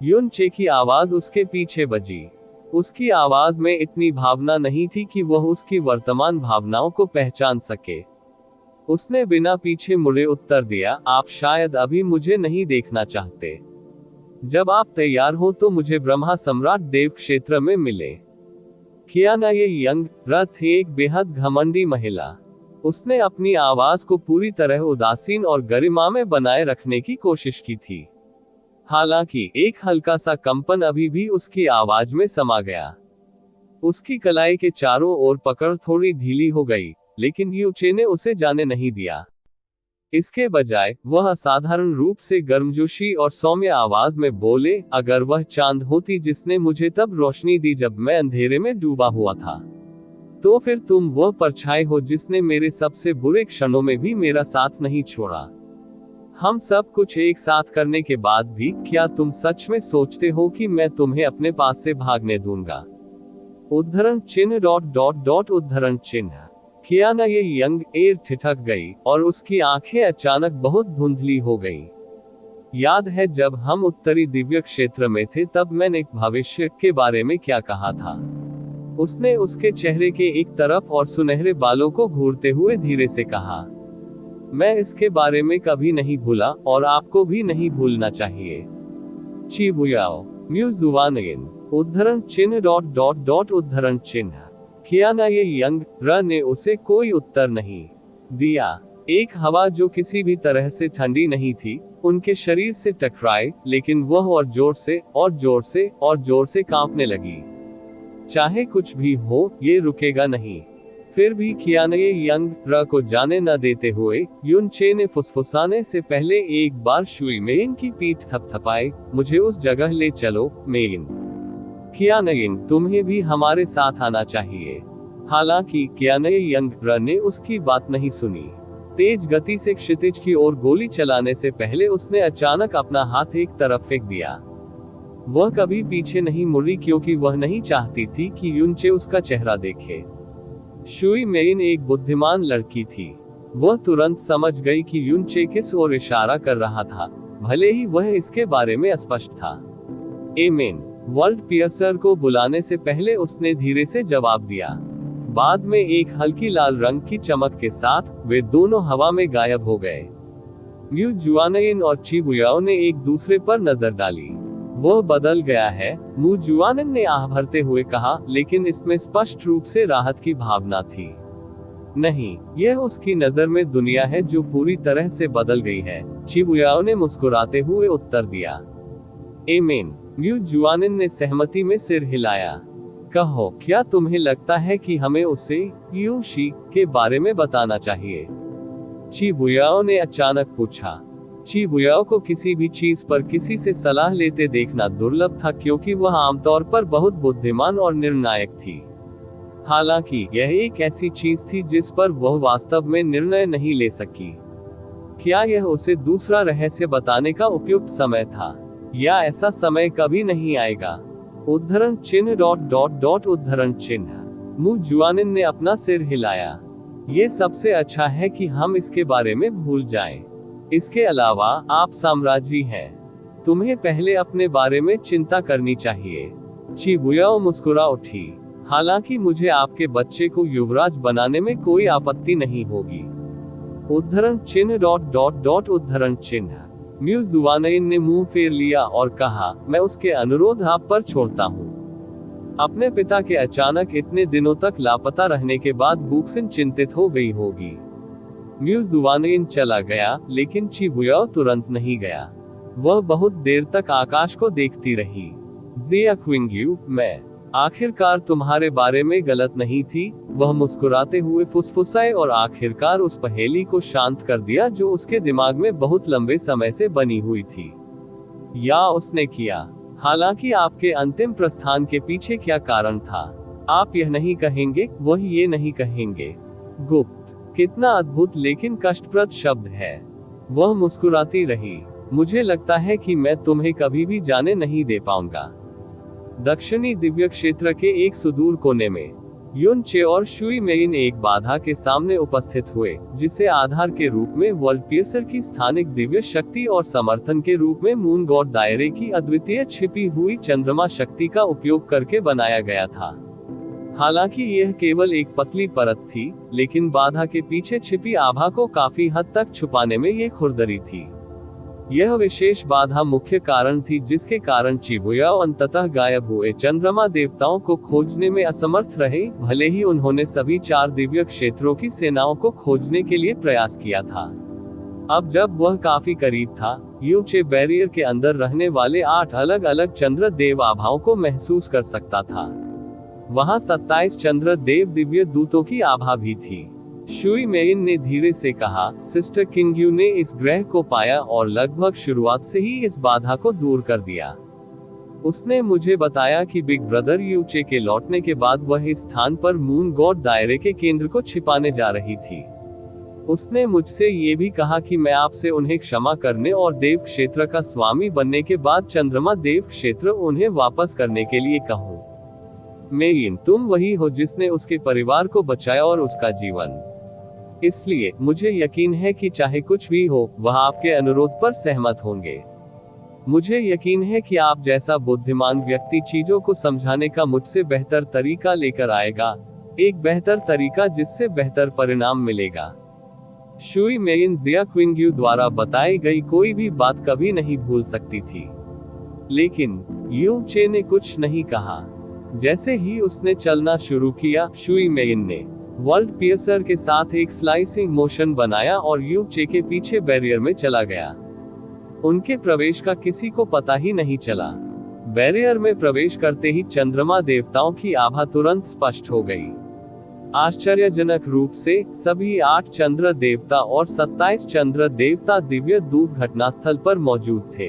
युन चे की आवाज उसके पीछे बजी। उसकी आवाज में इतनी भावना नहीं थी कि वह उसकी वर्तमान भावनाओं को पहचान सके। उसने बिना पीछे मुड़े उत्तर दिया, आप शायद अभी मुझे नहीं देखना चाहते। जब आप तैयार हो तो मुझे ब्रह्मा सम्राट देव क्षेत्र में मिले। कियाना ये यंग रथ एक बेहद घमंडी महिला। उसने अपनी आवाज को पूरी तरह उदासीन और गरिमा में बनाए रखने की कोशिश की थी। हालांकि एक हल्का सा कंपन अभी भी उसकी आवाज में समा गया। उसकी कलाई के चारों ओर पकड़ थोड़ी ढीली हो गई, लेकिन यू चे ने उसे जाने नहीं दिया। इसके बजाय वह असाधारण रूप से गर्मजोशी और सौम्य आवाज में बोले, अगर वह चांद होती जिसने मुझे तब रोशनी दी जब मैं अंधेरे में डूबा हुआ था, तो फिर तुम वह परछाई हो जिसने मेरे सबसे बुरे क्षणों में भी मेरा साथ नहीं छोड़ा। हम सब कुछ एक साथ करने के बाद भी क्या तुम सच में सोचते हो कि मैं तुम्हें अपने पास से भागने दूंगा? उद्धरण चिन्ह उद्धरण चिन्ह। कियाना ये यंग एयर ठिठक गई और उसकी आंखें अचानक बहुत धुंधली हो गई। याद है जब हम उत्तरी दिव्य क्षेत्र में थे तब मैंने भविष्य के बारे में क्या कहा था? उसने उसके चेहरे के एक तरफ और सुनहरे बालों को घूरते हुए धीरे से कहा, मैं इसके बारे में कभी नहीं भूला और आपको भी नहीं भूलना चाहिए। चिबुयाओ म्यूजुआनगिन उद्धरण चिन्ह उद्धरण चिन्ह। कियाना ये यंग र ने उसे कोई उत्तर नहीं दिया। एक हवा जो किसी भी तरह से ठंडी नहीं थी उनके शरीर से टकराई, लेकिन वह और जोर से और जोर से और जोर से कांपने लगी। चाहे कुछ भी हो, ये रुकेगा नहीं। फिर भी कियाने यंग र को जाने न देते हुए युन चे ने फुसफुसाने से पहले एक बार शुई मेइन की पीठ थपथपाई। मुझे उस जगह ले चलो मेइन। कियानयिंग, तुम्हें भी हमारे साथ आना चाहिए। हालांकि कियाने यंग र ने उसकी बात नहीं सुनी। तेज गति से क्षितिज की ओर गोली चलाने से पहले उसने अचानक अपना हाथ एक तरफ फेंक दिया। वह कभी पीछे नहीं मुड़ी क्योंकि वह नहीं चाहती थी कि युनचे उसका चेहरा देखे। शुई मेइन एक बुद्धिमान लड़की थी। वह तुरंत समझ गई कि युनचे किस ओर इशारा कर रहा था, भले ही वह इसके बारे में अस्पष्ट था। एमेन। वर्ल्ड पियर्सर को बुलाने से पहले उसने धीरे से जवाब दिया। बाद में एक हल्की लाल रंग की चमक के साथ वे दोनों हवा में गायब हो गए। म्यू जुआनयिन और ची बुयाओ ने एक दूसरे पर नजर डाली। वह बदल गया है, मु जुआनन ने आह भरते हुए कहा, लेकिन इसमें स्पष्ट रूप से राहत की भावना थी। नहीं, यह उसकी नजर में दुनिया है जो पूरी तरह से बदल गई है, ची बुयाओ ने मुस्कुराते हुए उत्तर दिया। एमेन। म्यू जुआनन ने सहमति में सिर हिलाया। कहो, क्या तुम्हें लगता है कि हमें उसे यू शी के बारे में बताना चाहिए? ची बुयाओ ने अचानक पूछा। ची बुयाओ को किसी भी चीज पर किसी से सलाह लेते देखना दुर्लभ था क्योंकि वह आमतौर पर बहुत बुद्धिमान और निर्णायक थी। हालांकि यह एक ऐसी चीज थी जिस पर वह वास्तव में निर्णय नहीं ले सकी। क्या यह उसे दूसरा रहस्य बताने का उपयुक्त समय था, या ऐसा समय कभी नहीं आएगा? उद्धरण चिन्ह ... उद्धरण चिन्ह। मु जुआनिन ने अपना सिर हिलाया। ये सबसे अच्छा है कि हम इसके बारे में भूल जाएं। इसके अलावा आप साम्राज्य हैं। तुम्हें पहले अपने बारे में चिंता करनी चाहिए। ची बुयाओ मुस्कुरा उठी। हालांकि मुझे आपके बच्चे को युवराज बनाने में कोई आपत्ति नहीं होगी। उद्धरण चिन्ह ... उद्धरण चिन्ह। म्यू जुआनयिन ने मुंह फेर लिया और कहा, मैं उसके अनुरोध आप पर छोड़ता हूँ। अपने पिता के अचानक इतने दिनों तक लापता रहने के बाद बुक्सिन चिंतित हो गई होगी। म्यू जुआनयिन चला गया, लेकिन ची बुयाओ तुरंत नहीं गया। वह बहुत देर तक आकाश को देखती रही। जिया क्विंग्यू, मैं आखिरकार तुम्हारे बारे में गलत नहीं थी, वह मुस्कुराते हुए फुसफुसाए और आखिरकार उस पहेली को शांत कर दिया जो उसके दिमाग में बहुत लंबे समय से बनी हुई थी। या उसने किया। हालांकि आपके अंतिम प्रस्थान के पीछे क्या कारण था, आप यह नहीं कहेंगे, वह ये नहीं कहेंगे। गुप्त। कितना अद्भुत लेकिन कष्टप्रद शब्द है। वह मुस्कुराती रही। मुझे लगता है कि मैं तुम्हें कभी भी जाने नहीं दे पाऊंगा। दक्षिणी दिव्य क्षेत्र के एक सुदूर कोने में युन चे और शुई मेइन एक बाधा के सामने उपस्थित हुए, जिसे आधार के रूप में वर्ल्ड पियर्सर की स्थानिक दिव्य शक्ति और समर्थन के रूप में मून गॉड दायरे की अद्वितीय छिपी हुई चंद्रमा शक्ति का उपयोग करके बनाया गया था। हालांकि यह केवल एक पतली परत थी, लेकिन बाधा के पीछे छिपी आभा को काफी हद तक छुपाने में यह खुरदरी थी। यह विशेष बाधा मुख्य कारण थी जिसके कारण ची बुयाओ अंततः गायब हुए चंद्रमा देवताओं को खोजने में असमर्थ रहे, भले ही उन्होंने सभी 4 दिव्य क्षेत्रों की सेनाओं को खोजने के लिए प्रयास किया था। अब जब वह काफी करीब था, यू चे बैरियर के अंदर रहने वाले 8 अलग अलग चंद्र देव आभाओं को महसूस कर सकता था। वहां 27 चंद्र देव दिव्य दूतों की आभा भी थी। शुई मेइन ने धीरे से कहा, सिस्टर किंग्यू ने इस ग्रह को पाया और लगभग शुरुआत से ही इस बाधा को दूर कर दिया। उसने मुझे बताया कि बिग ब्रदर यूचे के लौटने के बाद वह इस स्थान पर मून गॉड दायरे के केंद्र को छिपाने जा रही थी। उसने मुझसे ये भी कहा कि मैं आपसे उन्हें क्षमा करने और देव क्षेत्र का स्वामी बनने के बाद चंद्रमा देव क्षेत्र उन्हें वापस करने के लिए कहूँ। मेइन, तुम वही हो जिसने उसके परिवार को बचाया और उसका जीवन। इसलिए मुझे यकीन है कि चाहे कुछ भी हो, वह आपके अनुरोध पर सहमत होंगे। मुझे यकीन है कि आप जैसा बुद्धिमान व्यक्ति चीजों को समझाने का मुझसे बेहतर तरीका लेकर आएगा, एक बेहतर तरीका जिससे बेहतर परिणाम मिलेगा। शुई मेइन जिया क्विंग्यू द्वारा बताई गई कोई भी बात कभी नहीं भूल सकती थी। लेकिन यू चे ने कुछ नहीं कहा। जैसे ही उसने चलना शुरू किया, शुई मेइन ने वर्ल्ड पियर्सर के साथ एक स्लाइसिंग मोशन बनाया और यू चे के पीछे बैरियर में चला गया। उनके प्रवेश का किसी को पता ही नहीं चला। बैरियर में प्रवेश करते ही चंद्रमा देवताओं की आभा तुरंत स्पष्ट हो गई। आश्चर्यजनक रूप से सभी 8 चंद्र देवता और 27 चंद्र देवता दिव्य दूत घटनास्थल पर मौजूद थे।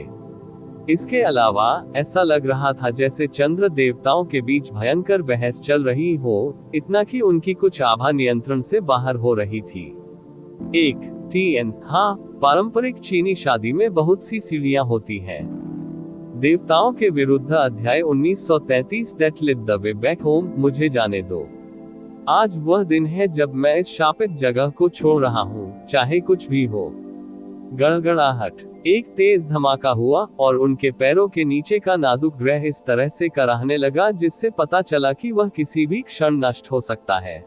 इसके अलावा ऐसा लग रहा था जैसे चंद्र देवताओं के बीच भयंकर बहस चल रही हो, इतना कि उनकी कुछ आभा नियंत्रण से बाहर हो रही थी। 1 TN हाँ, पारंपरिक चीनी शादी में बहुत सी सीढ़ियां होती हैं। देवताओं के विरुद्ध अध्याय 1933 date lit the way back home, मुझे जाने दो। आज वह दिन है जब मैं इस शापित जगह को छोड़ रहा हूँ, चाहे कुछ भी हो। गड़गड़ाहट, एक तेज धमाका हुआ और उनके पैरों के नीचे का नाजुक ग्रह इस तरह से कराहने लगा जिससे पता चला कि वह किसी भी क्षण नष्ट हो सकता है।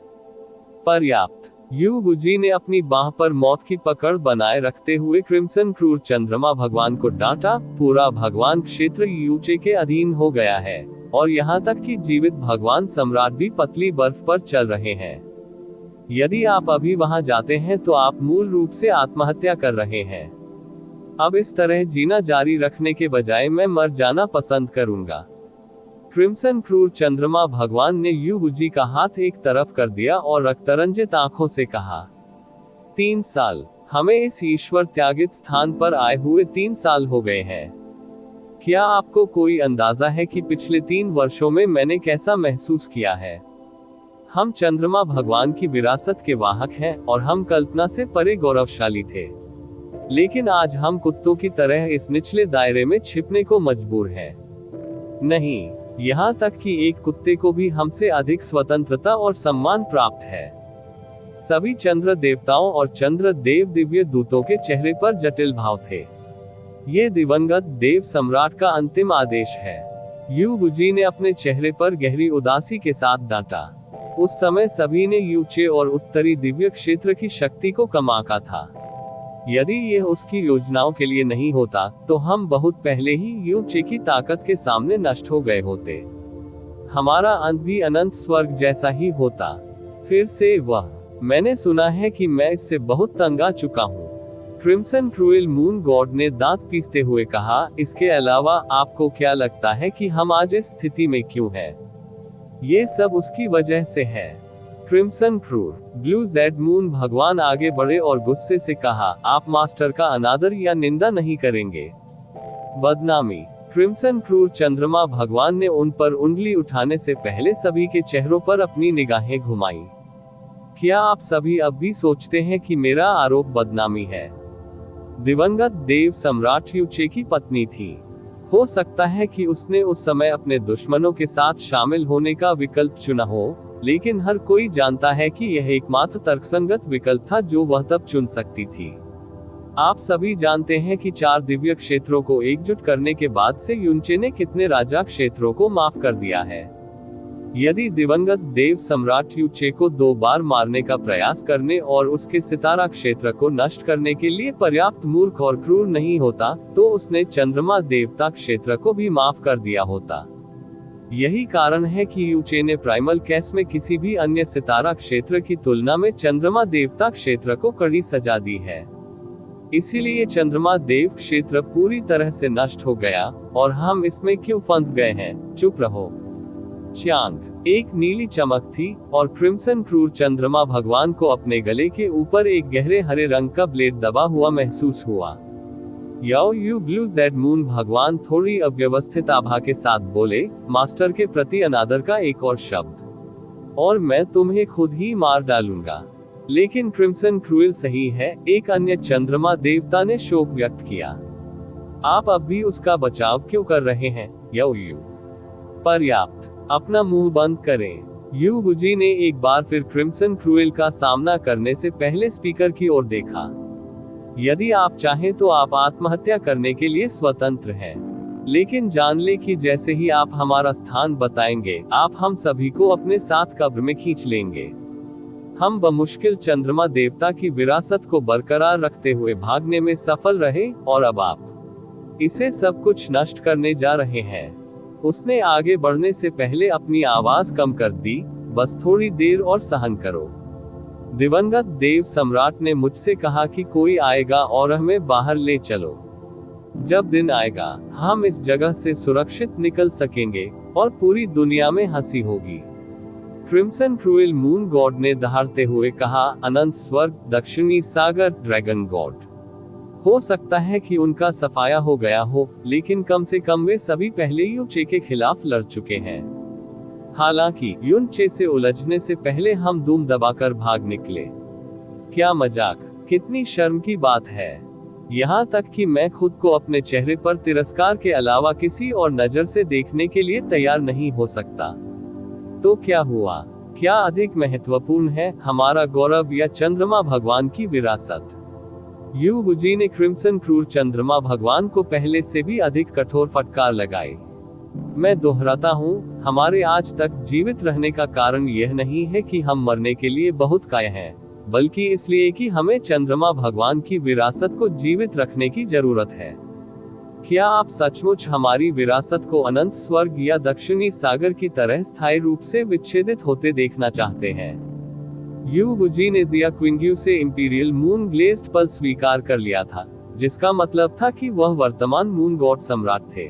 पर्याप्त। युवुजी ने अपनी बाह पर मौत की पकड़ बनाए रखते हुए क्रिम्सन क्रूर चंद्रमा भगवान को डांटा। पूरा भगवान क्षेत्र यूचे के अधीन हो गया है और यहाँ तक कि जीवित भगवान सम्राट भी पतली बर्फ पर चल रहे हैं। यदि आप अभी वहां जाते हैं तो आप मूल रूप से आत्महत्या कर रहे हैं। अब इस तरह जीना जारी रखने के बजाय मैं मर जाना पसंद करूंगा। क्रिम्सन क्रूर चंद्रमा भगवान ने युवुजी का हाथ एक तरफ कर दिया और रक्तरंजित आंखों से कहा, 3 साल, हमें इस ईश्वर त्यागित स्थान पर आए हुए 3 साल हो गए हैं। क्या आपको कोई अंदाजा है कि पिछले 3 वर्षों में मैंने कैसा महसूस किया है? हम चंद्रमा भगवान की विरासत के वाहक हैं और हम कल्पना से परे गौरवशाली थे। लेकिन आज हम कुत्तों की तरह इस निचले दायरे में छिपने को मजबूर हैं। नहीं, यहाँ तक कि एक कुत्ते को भी हमसे अधिक स्वतंत्रता और सम्मान प्राप्त है। सभी चंद्र देवताओं और चंद्र देव दिव्य दूतों के चेहरे पर जटिल भाव थे। ये दिवंगत देव सम्राट का अंतिम आदेश है। युवुजी ने अपने चेहरे पर गहरी उदासी के साथ डांटा। उस समय सभी ने यूचे और उत्तरी दिव्य क्षेत्र की शक्ति को कम आंका था। यदि यह उसकी योजनाओं के लिए नहीं होता तो हम बहुत पहले ही यूचे की ताकत के सामने नष्ट हो गए होते। हमारा अंत भी अनंत स्वर्ग जैसा ही होता। फिर से वह, मैंने सुना है कि मैं इससे बहुत तंग आ चुका हूँ। क्रिम्सन क्रूएल मून गॉड ने दांत पीसते हुए कहा, इसके अलावा आपको क्या लगता है कि हम आज इस स्थिति में क्यों हैं? ये सब उसकी वजह से है। क्रिम्सन क्रूर ब्लू जेड मून भगवान आगे बढ़े और गुस्से से कहा, आप मास्टर का अनादर या निंदा नहीं करेंगे। बदनामी। क्रिम्सन क्रूर चंद्रमा भगवान ने उन पर उंगली उठाने से पहले सभी के चेहरों पर अपनी निगाहें घुमाई। क्या आप सभी अब भी सोचते हैं कि मेरा आरोप बदनामी है? दिवंगत देव सम्राट यूचे की पत्नी थी। हो सकता है कि उसने उस समय अपने दुश्मनों के साथ शामिल होने का विकल्प चुना हो, लेकिन हर कोई जानता है कि यह एकमात्र तर्कसंगत विकल्प था जो वह तब चुन सकती थी। आप सभी जानते हैं कि 4 दिव्य क्षेत्रों को एकजुट करने के बाद से यूचे ने कितने राजा क्षेत्रों को माफ कर दिया है। यदि दिवंगत देव सम्राट यूचे को 2 बार मारने का प्रयास करने और उसके सितारा क्षेत्र को नष्ट करने के लिए पर्याप्त मूर्ख और क्रूर नहीं होता, तो उसने चंद्रमा देवता क्षेत्र को भी माफ कर दिया होता। यही कारण है कि यूचे ने प्राइमल केस में किसी भी अन्य सितारा क्षेत्र की तुलना में चंद्रमा देवता क्षेत्र को कड़ी सजा दी है। इसीलिए चंद्रमा देव क्षेत्र पूरी तरह से नष्ट हो गया और हम इसमें क्यों फंस गए हैं? चुप रहो। चांग। एक नीली चमक थी और क्रिम्सन क्रूर चंद्रमा भगवान को अपने गले के ऊपर एक गहरे हरे रंग का ब्लेड दबा हुआ महसूस हुआ। याओ यू ब्लू जेड मून भगवान थोड़ी अव्यवस्थित आभा के साथ बोले, मास्टर के प्रति अनादर का एक और शब्द और मैं तुम्हें खुद ही मार डालूंगा। लेकिन क्रिम्सन क्रूएल सही है, एक अन्य चंद्रमा देवता ने शोक व्यक्त किया। आप अब भी उसका बचाव क्यों कर रहे हैं? याओ यू। पर्याप्त, अपना मुंह बंद करें। युवुजी ने एक बार फिर क्रिम्सन क्रूएल का सामना करने से पहले स्पीकर की ओर देखा। यदि आप चाहें तो आप आत्महत्या करने के लिए स्वतंत्र हैं, लेकिन जान ले कि जैसे ही आप हमारा स्थान बताएंगे, आप हम सभी को अपने साथ कब्र में खींच लेंगे। हम बमुश्किल चंद्रमा देवता की विरासत को बरकरार रखते हुए भागने में सफल रहे और अब आप इसे सब कुछ नष्ट करने जा रहे हैं। उसने आगे बढ़ने से पहले अपनी आवाज कम कर दी, बस थोड़ी देर और सहन करो। दिवंगत देव सम्राट ने मुझसे कहा कि कोई आएगा और हमें बाहर ले चलो। जब दिन आएगा, हम इस जगह से सुरक्षित निकल सकेंगे और पूरी दुनिया में हंसी होगी। क्रिम्सन क्रूएल मून गॉड ने दहाड़ते हुए कहा, अनंत स्वर्ग, दक्षिणी सागर, ड्रैगन गॉड। हो सकता है कि उनका सफाया हो गया हो, लेकिन कम से कम वे सभी पहले यू चे के खिलाफ लड़ चुके हैं। हालांकि युन चे से उलझने से पहले हम धूम दबाकर भाग निकले। क्या मजाक, कितनी शर्म की बात है। यहाँ तक कि मैं खुद को अपने चेहरे पर तिरस्कार के अलावा किसी और नजर से देखने के लिए तैयार नहीं हो सकता। तो क्या हुआ? क्या अधिक महत्वपूर्ण है, हमारा गौरव या चंद्रमा भगवान की विरासत? यू गुजी ने क्रिम्सन क्रूर चंद्रमा भगवान को पहले से भी अधिक कठोर फटकार लगाई। मैं दोहराता हूँ, हमारे आज तक जीवित रहने का कारण यह नहीं है कि हम मरने के लिए बहुत काय हैं, बल्कि इसलिए कि हमें चंद्रमा भगवान की विरासत को जीवित रखने की जरूरत है। क्या आप सचमुच हमारी विरासत को अनंत स्वर्ग या दक्षिणी सागर की तरह स्थायी रूप से विच्छेदित होते देखना चाहते हैं? यू गुजी ने जिया क्विंग्यू से इंपीरियल मून ग्लेज्ड पल स्वीकार कर लिया था, जिसका मतलब था कि वह वर्तमान मून गॉड सम्राट थे।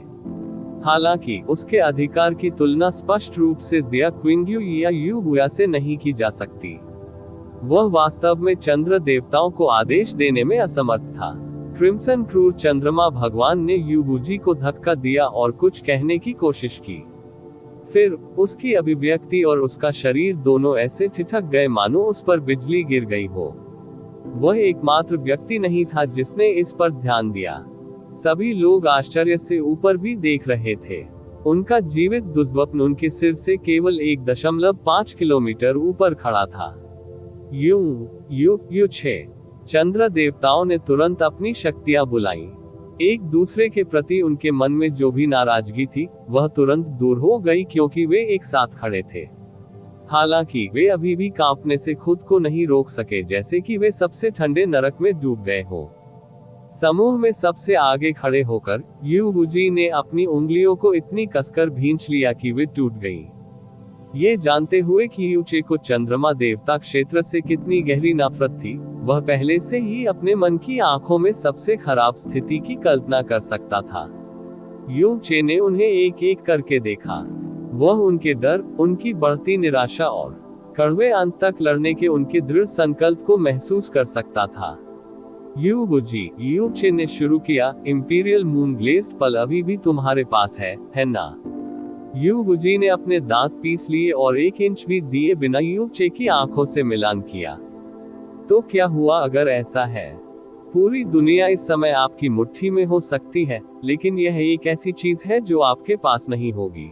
हालांकि उसके अधिकार की तुलना स्पष्ट रूप से जिया क्विंग्यू या यू गुया से नहीं की जा सकती। वह वास्तव में चंद्र देवताओं को आदेश देने में असमर्थ था। क्रिम्सन क्रूर चंद्रमा भगवान ने यू गुजी को धक्का दिया और कुछ कहने की कोशिश की। फिर उसकी अभिव्यक्ति और उसका शरीर दोनों ऐसे ठिठक गए मानो उस पर बिजली गिर गई हो। वह एकमात्र व्यक्ति नहीं था जिसने इस पर ध्यान दिया। सभी लोग आश्चर्य से ऊपर भी देख रहे थे। उनका जीवित दुष्स्वप्न उनके सिर से केवल 1.5 किलोमीटर ऊपर खड़ा था। यू छे चंद्र देवताओं ने तुरंत अपनी शक्तियां बुलाई। एक दूसरे के प्रति उनके मन में जो भी नाराजगी थी, वह तुरंत दूर हो गई क्योंकि वे एक साथ खड़े थे। हालांकि वे अभी भी कांपने से खुद को नहीं रोक सके, जैसे कि वे सबसे ठंडे नरक में डूब गए हो। समूह में सबसे आगे खड़े होकर यू गुजी ने अपनी उंगलियों को इतनी कसकर भींच लिया कि वे टूट गईं। ये जानते हुए कि यू चे को चंद्रमा देवता क्षेत्र से कितनी गहरी नफरत थी, वह पहले से ही अपने मन की आंखों में सबसे खराब स्थिति की कल्पना कर सकता था। यू चे ने उन्हें एक एक करके देखा। वह उनके डर, उनकी बढ़ती निराशा और कड़वे अंत तक लड़ने के उनके दृढ़ संकल्प को महसूस कर सकता था। यू गुजी, यू चे ने शुरू किया, इंपीरियल मून ग्लेज्ड पल अभी भी तुम्हारे पास है ना? यू गुजी ने अपने दांत पीस लिए और 1 इंच भी दिए बिना यू चे की आंखों से मिलान किया। तो क्या हुआ अगर ऐसा है? पूरी दुनिया इस समय आपकी मुट्ठी में हो सकती है, लेकिन यह एक ऐसी चीज है जो आपके पास नहीं होगी।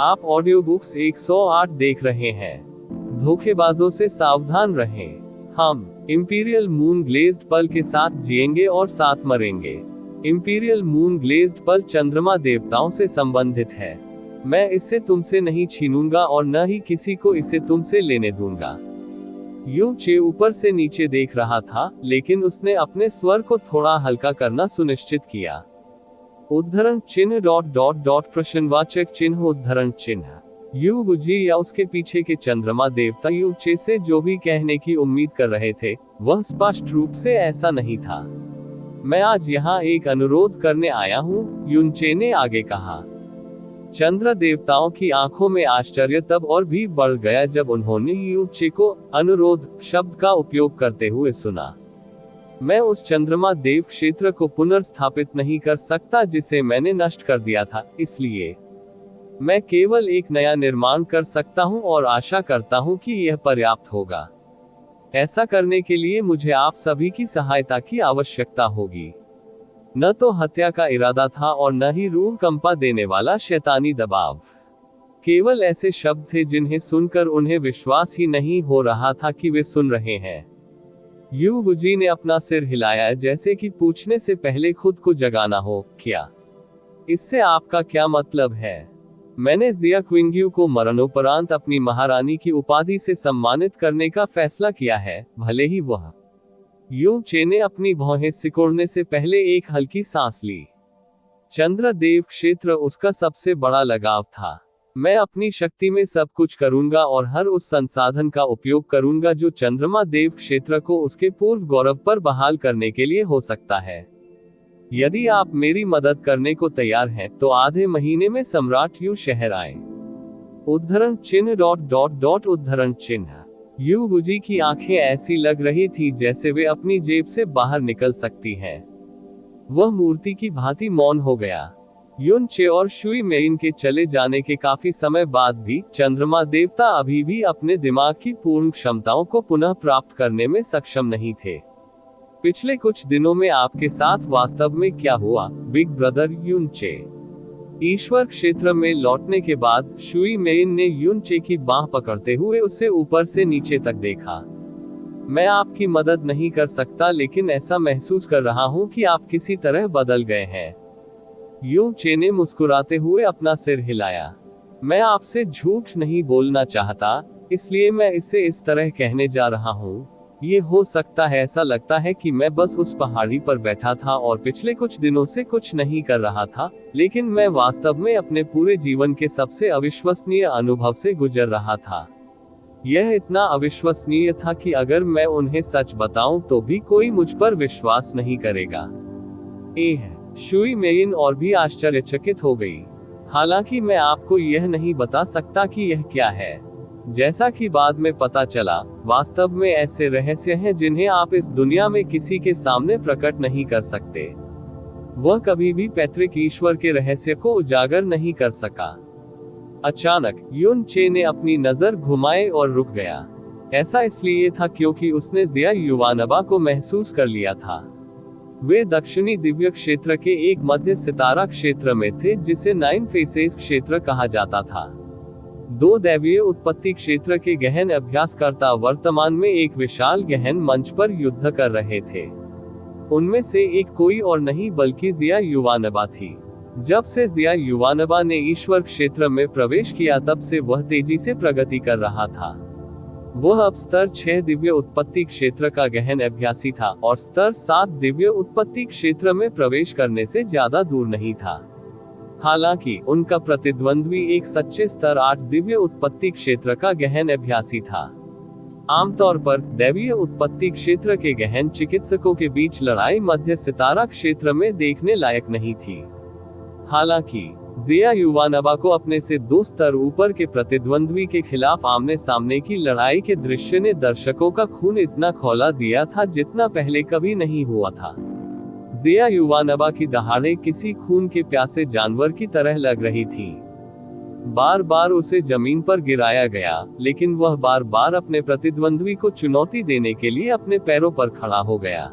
आप ऑडियो बुक्स 108 देख रहे हैं। धोखेबाजों से सावधान रहें। हम इंपीरियल मून ग्लेज्ड पल के साथ जिएंगे और साथ मरेंगे। इंपीरियल मून ग्लेज्ड पल चंद्रमा देवताओं से संबंधित है। मैं इसे तुमसे नहीं छीनूंगा और न ही किसी को इसे तुमसे लेने दूंगा। यू चे ऊपर से नीचे देख रहा था, लेकिन उसने अपने स्वर को थोड़ा हल्का करना सुनिश्चित किया। उद्धरण चिन्ह ... प्रश्नवाचक चिन्ह उद्धरण चिन्ह। यू गुजी या उसके पीछे के चंद्रमा देवता यू चे से जो भी कहने की उम्मीद कर रहे थे, वह स्पष्ट रूप से ऐसा नहीं था। मैं आज यहाँ एक अनुरोध करने आया हूँ, युन चे ने आगे कहा। चंद्र देवताओं की आंखों में आश्चर्य तब और भी बढ़ गया जब उन्होंने यू चे को अनुरोध शब्द का उपयोग करते हुए सुना। मैं उस चंद्रमा देव क्षेत्र को पुनर्स्थापित नहीं कर सकता जिसे मैंने नष्ट कर दिया था, इसलिए मैं केवल एक नया निर्माण कर सकता हूं और आशा करता हूं कि यह पर्याप्त होगा। ऐसा करने के लिए मुझे आप सभी की सहायता की आवश्यकता होगी। न तो हत्या का इरादा था और न ही रूह कंपा देने वाला शैतानी दबाव। केवल ऐसे शब्द थे जिन्हें सुनकर उन्हें विश्वास ही नहीं हो रहा था कि वे सुन रहे हैं। यू गुजी ने अपना सिर हिलाया जैसे कि पूछने से पहले खुद को जगाना हो, क्या इससे आपका क्या मतलब है? मैंने जिया क्विंग्यू को मरणोपरांत अपनी महारानी की उपाधि से सम्मानित करने का फैसला किया है, भले ही वह। यू चे ने अपनी भौहें सिकोड़ने से पहले एक हल्की सांस ली। चंद्र देव क्षेत्र उसका सबसे बड़ा लगाव था। मैं अपनी शक्ति में सब कुछ करूंगा और हर उस संसाधन का उपयोग करूंगा जो चंद्रमा देव क्षेत्र को उसके पूर्व गौरव पर बहाल करने के लिए हो सकता है। यदि आप मेरी मदद करने को तैयार हैं, तो आधे महीने में सम्राट यू शहर आए। उद्धरण चिन्ह डॉट डॉट डॉट उद्धरण चिन्ह। यू गुजी की आंखें ऐसी लग रही थी जैसे वे अपनी जेब से बाहर निकल सकती हैं। वह मूर्ति की भांति मौन हो गया। युन चे और शुई मेइन के चले जाने के काफी समय बाद भी चंद्रमा देवता अभी भी अपने दिमाग की पूर्ण क्षमताओं को पुनः प्राप्त करने में सक्षम नहीं थे। पिछले कुछ दिनों में आपके साथ वास्तव में क्या हुआ, बिग ब्रदर युन चे? ईश्वर क्षेत्र में लौटने के बाद शुई मेइन ने युन चे की बांह पकड़ते हुए उसे ऊपर से नीचे तक देखा। मैं आपकी मदद नहीं कर सकता, लेकिन ऐसा महसूस कर रहा हूं कि आप किसी तरह बदल गए हैं। युन चे ने मुस्कुराते हुए अपना सिर हिलाया। मैं आपसे झूठ नहीं बोलना चाहता, इसलिए मैं इसे इस तरह कहने जा रहा हूँ। ये हो सकता है ऐसा लगता है कि मैं बस उस पहाड़ी पर बैठा था और पिछले कुछ दिनों से कुछ नहीं कर रहा था, लेकिन मैं वास्तव में अपने पूरे जीवन के सबसे अविश्वसनीय अनुभव से गुजर रहा था। यह इतना अविश्वसनीय था कि अगर मैं उन्हें सच बताऊं तो भी कोई मुझ पर विश्वास नहीं करेगा। शुई मेइन और भी आश्चर्यचकित हो गई। हालांकि मैं आपको यह नहीं बता सकता कि यह क्या है। जैसा कि बाद में पता चला, वास्तव में ऐसे रहस्य हैं जिन्हें आप इस दुनिया में किसी के सामने प्रकट नहीं कर सकते। वह कभी भी पैतृक ईश्वर के रहस्य को उजागर नहीं कर सका। अचानक युन चे ने अपनी नजर घुमाए और रुक गया। ऐसा इसलिए था क्योंकि उसने जिया युवानबा को महसूस कर लिया था। वे दक्षिणी दिव्य क्षेत्र के एक मध्य सितारा क्षेत्र में थे जिसे 9 फेसेस क्षेत्र कहा जाता था। 2 दैवीय उत्पत्ति क्षेत्र के गहन अभ्यासकर्ता वर्तमान में एक विशाल गहन मंच पर युद्ध कर रहे थे। उनमें से एक कोई और नहीं बल्कि जिया युवानबा थी। जब से जिया युवानबा ने ईश्वर क्षेत्र में प्रवेश किया तब से वह तेजी से प्रगति कर रहा था। वह अब स्तर 6 दिव्य उत्पत्ति क्षेत्र का गहन अभ्यासी था और स्तर 7 दिव्य उत्पत्ति क्षेत्र में प्रवेश करने से ज्यादा दूर नहीं था। हालांकि उनका प्रतिद्वंद्वी एक सच्चे स्तर 8 दिव्य उत्पत्ति क्षेत्र का गहन अभ्यासी था। आमतौर पर दैवीय उत्पत्ति क्षेत्र के गहन चिकित्सकों के बीच लड़ाई मध्य सितारा क्षेत्र में देखने लायक नहीं थी। हालांकि जिया युवानबा को अपने से 2 स्तर ऊपर के प्रतिद्वंद्वी के खिलाफ आमने सामने की लड़ाई के दृश्य ने दर्शकों का खून इतना खौला दिया था जितना पहले कभी नहीं हुआ था। जिया युवानबा की दहाड़े किसी खून के प्यासे जानवर की तरह लग रही थी। बार बार उसे जमीन पर गिराया गया, लेकिन वह बार बार अपने प्रतिद्वंद्वी को चुनौती देने के लिए अपने पैरों पर खड़ा हो गया।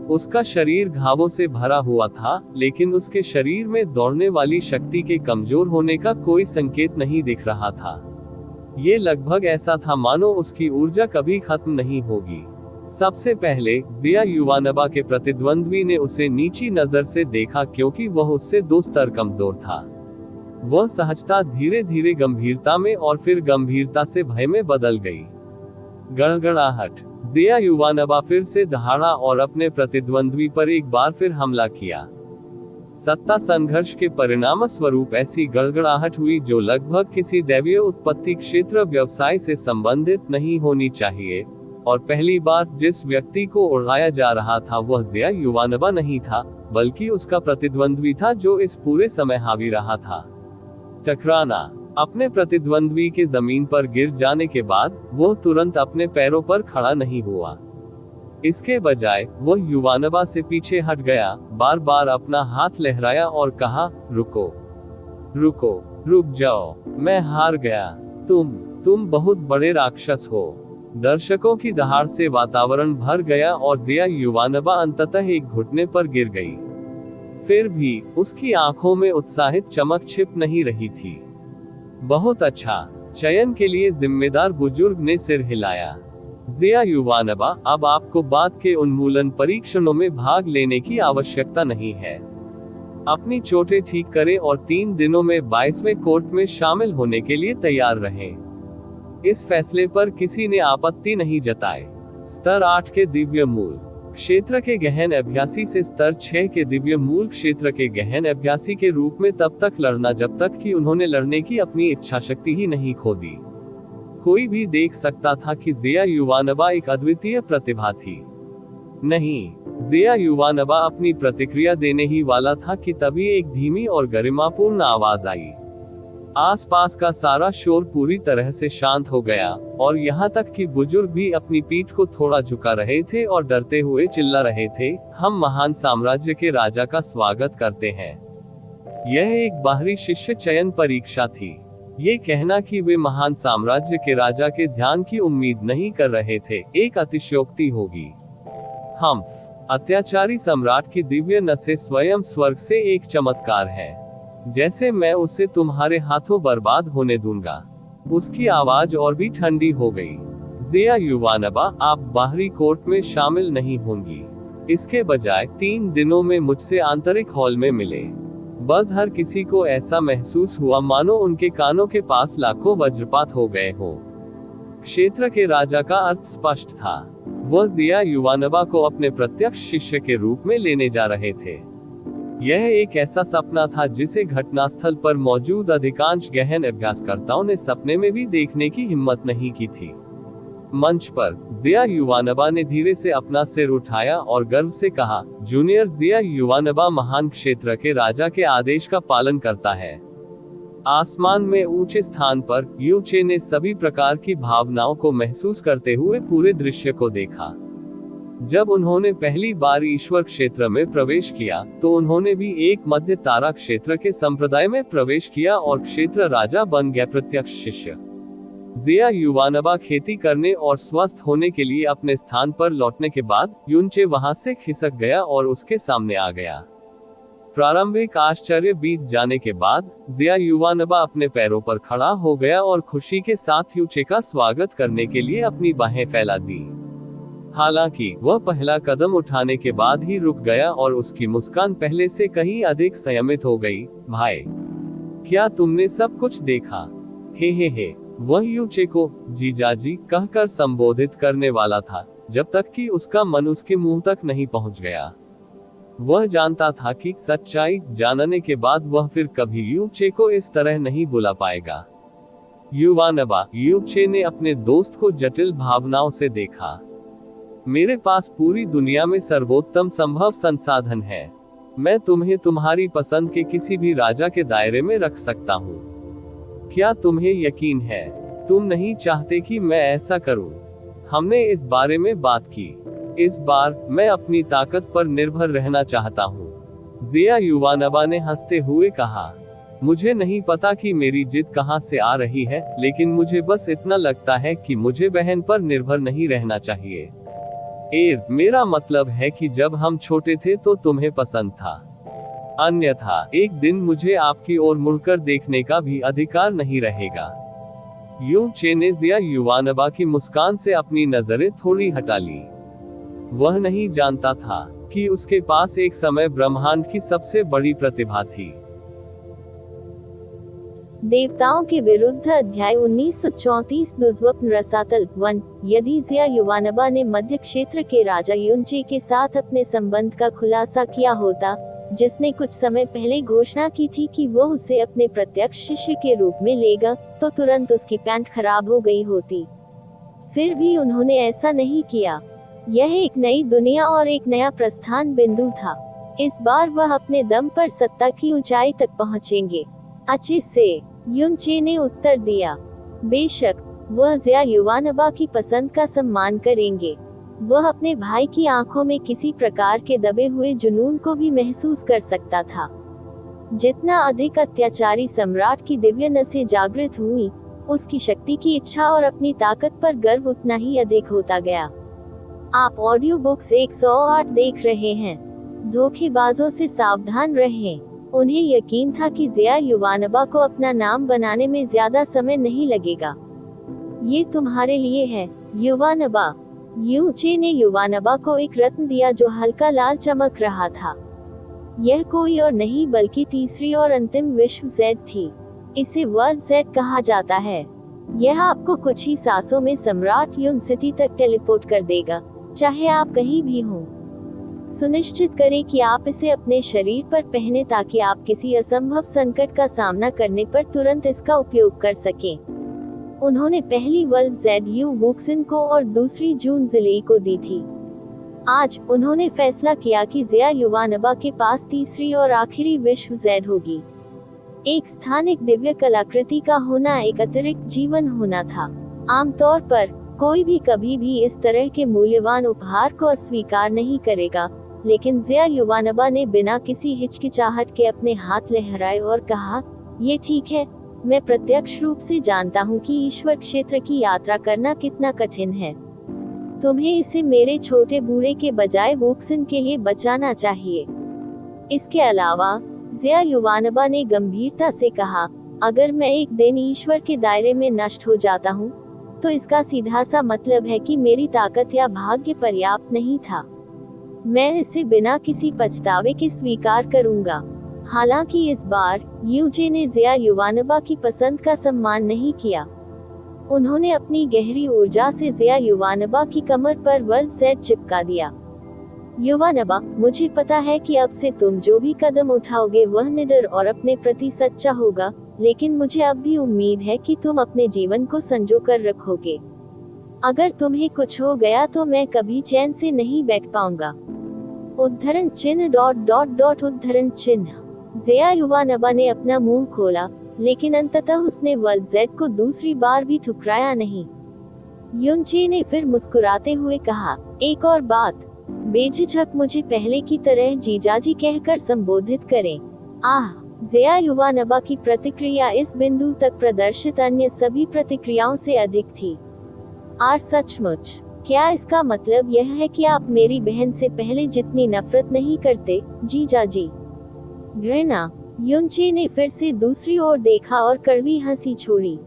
उसका शरीर घावों से भरा हुआ था, लेकिन उसके शरीर में दौड़ने वाली शक्ति के कमजोर होने का कोई संकेत नहीं दिख रहा था। ये लगभग ऐसा था मानो उसकी ऊर्जा कभी खत्म नहीं होगी। सबसे पहले जिया युवानबा के प्रतिद्वंद्वी ने उसे नीची नजर से देखा क्योंकि वह उससे 2 स्तर कमजोर था। वह सहजता धीरे धीरे गंभीरता में और फिर गंभीरता से भय में बदल गई। गड़गड़ाहट। जिया युवानबा फिर से दहाड़ा और अपने प्रतिद्वंद्वी पर एक बार फिर हमला किया। सत्ता संघर्ष के परिणाम स्वरूप ऐसी गड़गड़ाहट हुई जो लगभग किसी दैवीय उत्पत्ति क्षेत्र व्यवसाय से संबंधित नहीं होनी चाहिए, और पहली बार जिस व्यक्ति को उड़ाया जा रहा था वह जिया युवानबा नहीं था, बल्कि उसका प्रतिद्वंद्वी था जो इस पूरे समय हावी रहा था। टकराना। अपने प्रतिद्वंद्वी के जमीन पर गिर जाने के बाद वह तुरंत अपने पैरों पर खड़ा नहीं हुआ। इसके बजाय वह युवानबा से पीछे हट गया, बार बार अपना हाथ लहराया और कहा, रुको, रुको, रुक जाओ, मैं हार गया। तुम बहुत बड़े राक्षस हो। दर्शकों की दहाड़ से वातावरण भर गया और जिया युवानबा अंततः एक घुटने पर गिर गई। फिर भी उसकी आंखों में उत्साहित चमक छिप नहीं रही थी। बहुत अच्छा, चयन के लिए जिम्मेदार बुजुर्ग ने सिर हिलाया। जिया युवानबा, अब आपको बाद के उन्मूलन परीक्षणों में भाग लेने की आवश्यकता नहीं है। अपनी चोटें ठीक करें और 3 दिनों में 22वें कोर्ट में शामिल होने के लिए तैयार रहें। इस फैसले पर किसी ने आपत्ति नहीं जताई। स्तर 8 के दिव्य मूल क्षेत्र के गहन अभ्यासी से स्तर 6 के दिव्य मूल क्षेत्र के गहन अभ्यासी के रूप में तब तक लड़ना जब तक कि उन्होंने लड़ने की अपनी इच्छा शक्ति ही नहीं खो दी। कोई भी देख सकता था कि जिया युवानबा एक अद्वितीय प्रतिभा थी। नहीं, जिया युवानबा अपनी प्रतिक्रिया देने ही वाला था कि तभी एक धीमी और गरिमापूर्ण आवाज आई। आसपास का सारा शोर पूरी तरह से शांत हो गया, और यहाँ तक कि बुजुर्ग भी अपनी पीठ को थोड़ा झुका रहे थे और डरते हुए चिल्ला रहे थे, हम महान साम्राज्य के राजा का स्वागत करते हैं। यह एक बाहरी शिष्य चयन परीक्षा थी। ये कहना कि वे महान साम्राज्य के राजा के ध्यान की उम्मीद नहीं कर रहे थे, एक अतिशयोक्ति होगी। हम्फ, अत्याचारी सम्राट की दिव्य नसें स्वयं स्वर्ग से एक चमत्कार है। जैसे मैं उसे तुम्हारे हाथों बर्बाद होने दूंगा। उसकी आवाज और भी ठंडी हो गई। ज़िया युवानबा, आप बाहरी कोर्ट में शामिल नहीं होंगी। इसके बजाय 3 दिनों में मुझसे आंतरिक हॉल में मिले। बस हर किसी को ऐसा महसूस हुआ मानो उनके कानों के पास लाखों वज्रपात हो गए हो। क्षेत्र के राजा का अर्थ स्पष्ट था। वह ज़िया युवानबा को अपने प्रत्यक्ष शिष्य के रूप में लेने जा रहे थे। यह एक ऐसा सपना था जिसे घटनास्थल पर मौजूद अधिकांश गहन अभ्यासकर्ताओं ने सपने में भी देखने की हिम्मत नहीं की थी। मंच पर ज़िया युवानबा ने धीरे से अपना सिर उठाया और गर्व से कहा, जूनियर ज़िया युवानबा महान क्षेत्र के राजा के आदेश का पालन करता है। आसमान में ऊंचे स्थान पर यू चे ने सभी प्रकार की भावनाओं को महसूस करते हुए पूरे दृश्य को देखा। जब उन्होंने पहली बार ईश्वर क्षेत्र में प्रवेश किया, तो उन्होंने भी एक मध्य तारा क्षेत्र के संप्रदाय में प्रवेश किया और क्षेत्र राजा बन गया प्रत्यक्ष शिष्य। ज़िया युवानबा खेती करने और स्वस्थ होने के लिए अपने स्थान पर लौटने के बाद यूनचे वहां से खिसक गया और उसके सामने आ गया। प्रारंभिक आश्चर्य बीत जाने के बाद ज़िया युवानबा अपने पैरों पर खड़ा हो गया और खुशी के साथ यूचे का स्वागत करने के लिए अपनी बाहें फैला दी। हालांकि वह पहला कदम उठाने के बाद ही रुक गया और उसकी मुस्कान पहले से कहीं अधिक संयमित हो गई। भाई, क्या तुमने सब कुछ देखा? हे। वह यूचे को जीजाजी कहकर संबोधित करने वाला था, जब तक कि उसका मन उसके मुंह तक नहीं पहुंच गया। वह जानता था कि सच्चाई जानने के बाद वह फिर कभी यूचे को इस तरह नहीं बुला पाएगा। युवानबा, यूचे ने अपने दोस्त को जटिल भावनाओं से देखा। मेरे पास पूरी दुनिया में सर्वोत्तम संभव संसाधन है। मैं तुम्हें तुम्हारी पसंद के किसी भी राजा के दायरे में रख सकता हूँ। क्या तुम्हें यकीन है? तुम नहीं चाहते कि मैं ऐसा करूँ? हमने इस बारे में बात की। इस बार मैं अपनी ताकत पर निर्भर रहना चाहता हूँ। ज़िया युवानबा ने हंसते हुए कहा, मुझे नहीं पता कि मेरी जिद कहाँ से आ रही है, लेकिन मुझे बस इतना लगता है कि मुझे बहन पर निर्भर नहीं रहना चाहिए। मेरा मतलब है कि जब हम छोटे थे तो तुम्हें पसंद था। अन्यथा एक दिन मुझे आपकी ओर मुड़कर देखने का भी अधिकार नहीं रहेगा। यू चे ने ज़िया युवानबा की मुस्कान से अपनी नजरें थोड़ी हटा ली। वह नहीं जानता था कि उसके पास एक समय ब्रह्मांड की सबसे बड़ी प्रतिभा थी। देवताओं के विरुद्ध अध्याय 1934 दुस्वप्न रसातल 1। यदि ज़िया युवानबा ने मध्य क्षेत्र के राजा यूनचे के साथ अपने संबंध का खुलासा किया होता, जिसने कुछ समय पहले घोषणा की थी कि वो उसे अपने प्रत्यक्ष शिष्य के रूप में लेगा, तो तुरंत उसकी पैंट खराब हो गई होती। फिर भी उन्होंने ऐसा नहीं किया। यह एक नई दुनिया और एक नया प्रस्थान बिंदु था। इस बार वह अपने दम पर सत्ता की ऊंचाई तक पहुंचेंगे। अच्छे से, यूनचे ने उत्तर दिया। बेशक, वह ज़िया युवानबा की पसंद का सम्मान करेंगे। वह अपने भाई की आंखों में किसी प्रकार के दबे हुए जुनून को भी महसूस कर सकता था। जितना अधिक अत्याचारी सम्राट की दिव्य नसें जागृत हुई, उसकी शक्ति की इच्छा और अपनी ताकत पर गर्व उतना ही अधिक होता गया। आप ऑडियो बुक्स 108 देख रहे हैं। धोखेबाजों से सावधान रहें। उन्हें यकीन था कि ज़िया युवानबा को अपना नाम बनाने में ज्यादा समय नहीं लगेगा। ये तुम्हारे लिए है, युवानबा। यू चे ने युवानबा को एक रत्न दिया जो हल्का लाल चमक रहा था। यह कोई और नहीं बल्कि तीसरी और अंतिम विश्व ज़ेड थी। इसे वर्ल्ड ज़ेड कहा जाता है। यह आपको कुछ ही सांसों में सम्राट यून सिटी तक टेलीपोर्ट कर देगा, चाहे आप कहीं भी हों। सुनिश्चित करें कि आप इसे अपने शरीर पर पहने ताकि आप किसी असंभव संकट का सामना करने पर तुरंत इसका उपयोग कर सकें। उन्होंने पहली वर्ल्ड ज़ेड यू वुक्सिन को और दूसरी जून जिले को दी थी। आज उन्होंने फैसला किया कि ज़िया युवानबा के पास तीसरी और आखिरी विश्व ज़ेड होगी। एक स्थानिक दिव्य कलाकृति का होना एक अतिरिक्त जीवन होना था। आमतौर पर कोई भी कभी भी इस तरह के मूल्यवान उपहार को अस्वीकार नहीं करेगा, लेकिन ज़िया युवानबा ने बिना किसी हिचकिचाहट के अपने हाथ लहराए और कहा, ये ठीक है, मैं प्रत्यक्ष रूप से जानता हूँ कि ईश्वर क्षेत्र की यात्रा करना कितना कठिन है। तुम्हें इसे मेरे छोटे बूढ़े के बजाय वोक्सिन के लिए बचाना चाहिए। इसके अलावा ज़िया युवानबा ने गंभीरता से कहा, अगर मैं एक दिन ईश्वर के दायरे में नष्ट हो जाता हूँ, तो इसका सीधा सा मतलब है कि मेरी ताकत या भाग्य पर्याप्त नहीं था। मैं इसे बिना किसी पछतावे के स्वीकार करूंगा। हालांकि इस बार यूजे ने ज़िया युवानबा की पसंद का सम्मान नहीं किया। उन्होंने अपनी गहरी ऊर्जा से ज़िया युवानबा की कमर पर वर्ल्ड सेट चिपका दिया। युवानबा, मुझे पता है कि अब से तुम जो भी कदम उठाओगे वह निडर और अपने प्रति सच्चा होगा, लेकिन मुझे अब भी उम्मीद है कि तुम अपने जीवन को संजो कर रखोगे। अगर तुम्हें कुछ हो गया तो मैं कभी चैन से नहीं बैठ पाऊंगा। उद्धरण चिन्ह ... उद्धरण चिन्ह। ज़िया युवानबा ने अपना मुंह खोला, लेकिन अंततः उसने वर्ल्ड जेड को दूसरी बार भी ठुकराया नहीं। युनचे ने फिर मुस्कुराते हुए कहा, एक और बात, बेझिझक मुझे पहले की तरह जीजाजी कहकर संबोधित करें। आह, ज़िया युवानबा की प्रतिक्रिया इस बिंदु तक प्रदर्शित अन्य सभी प्रतिक्रियाओं से अधिक थी। सचमुच, क्या इसका मतलब यह है कि आप मेरी बहन से पहले जितनी नफरत नहीं करते, जीजाजी? घृणा। युनचे ने फिर से दूसरी ओर देखा और कड़वी हंसी छोड़ी।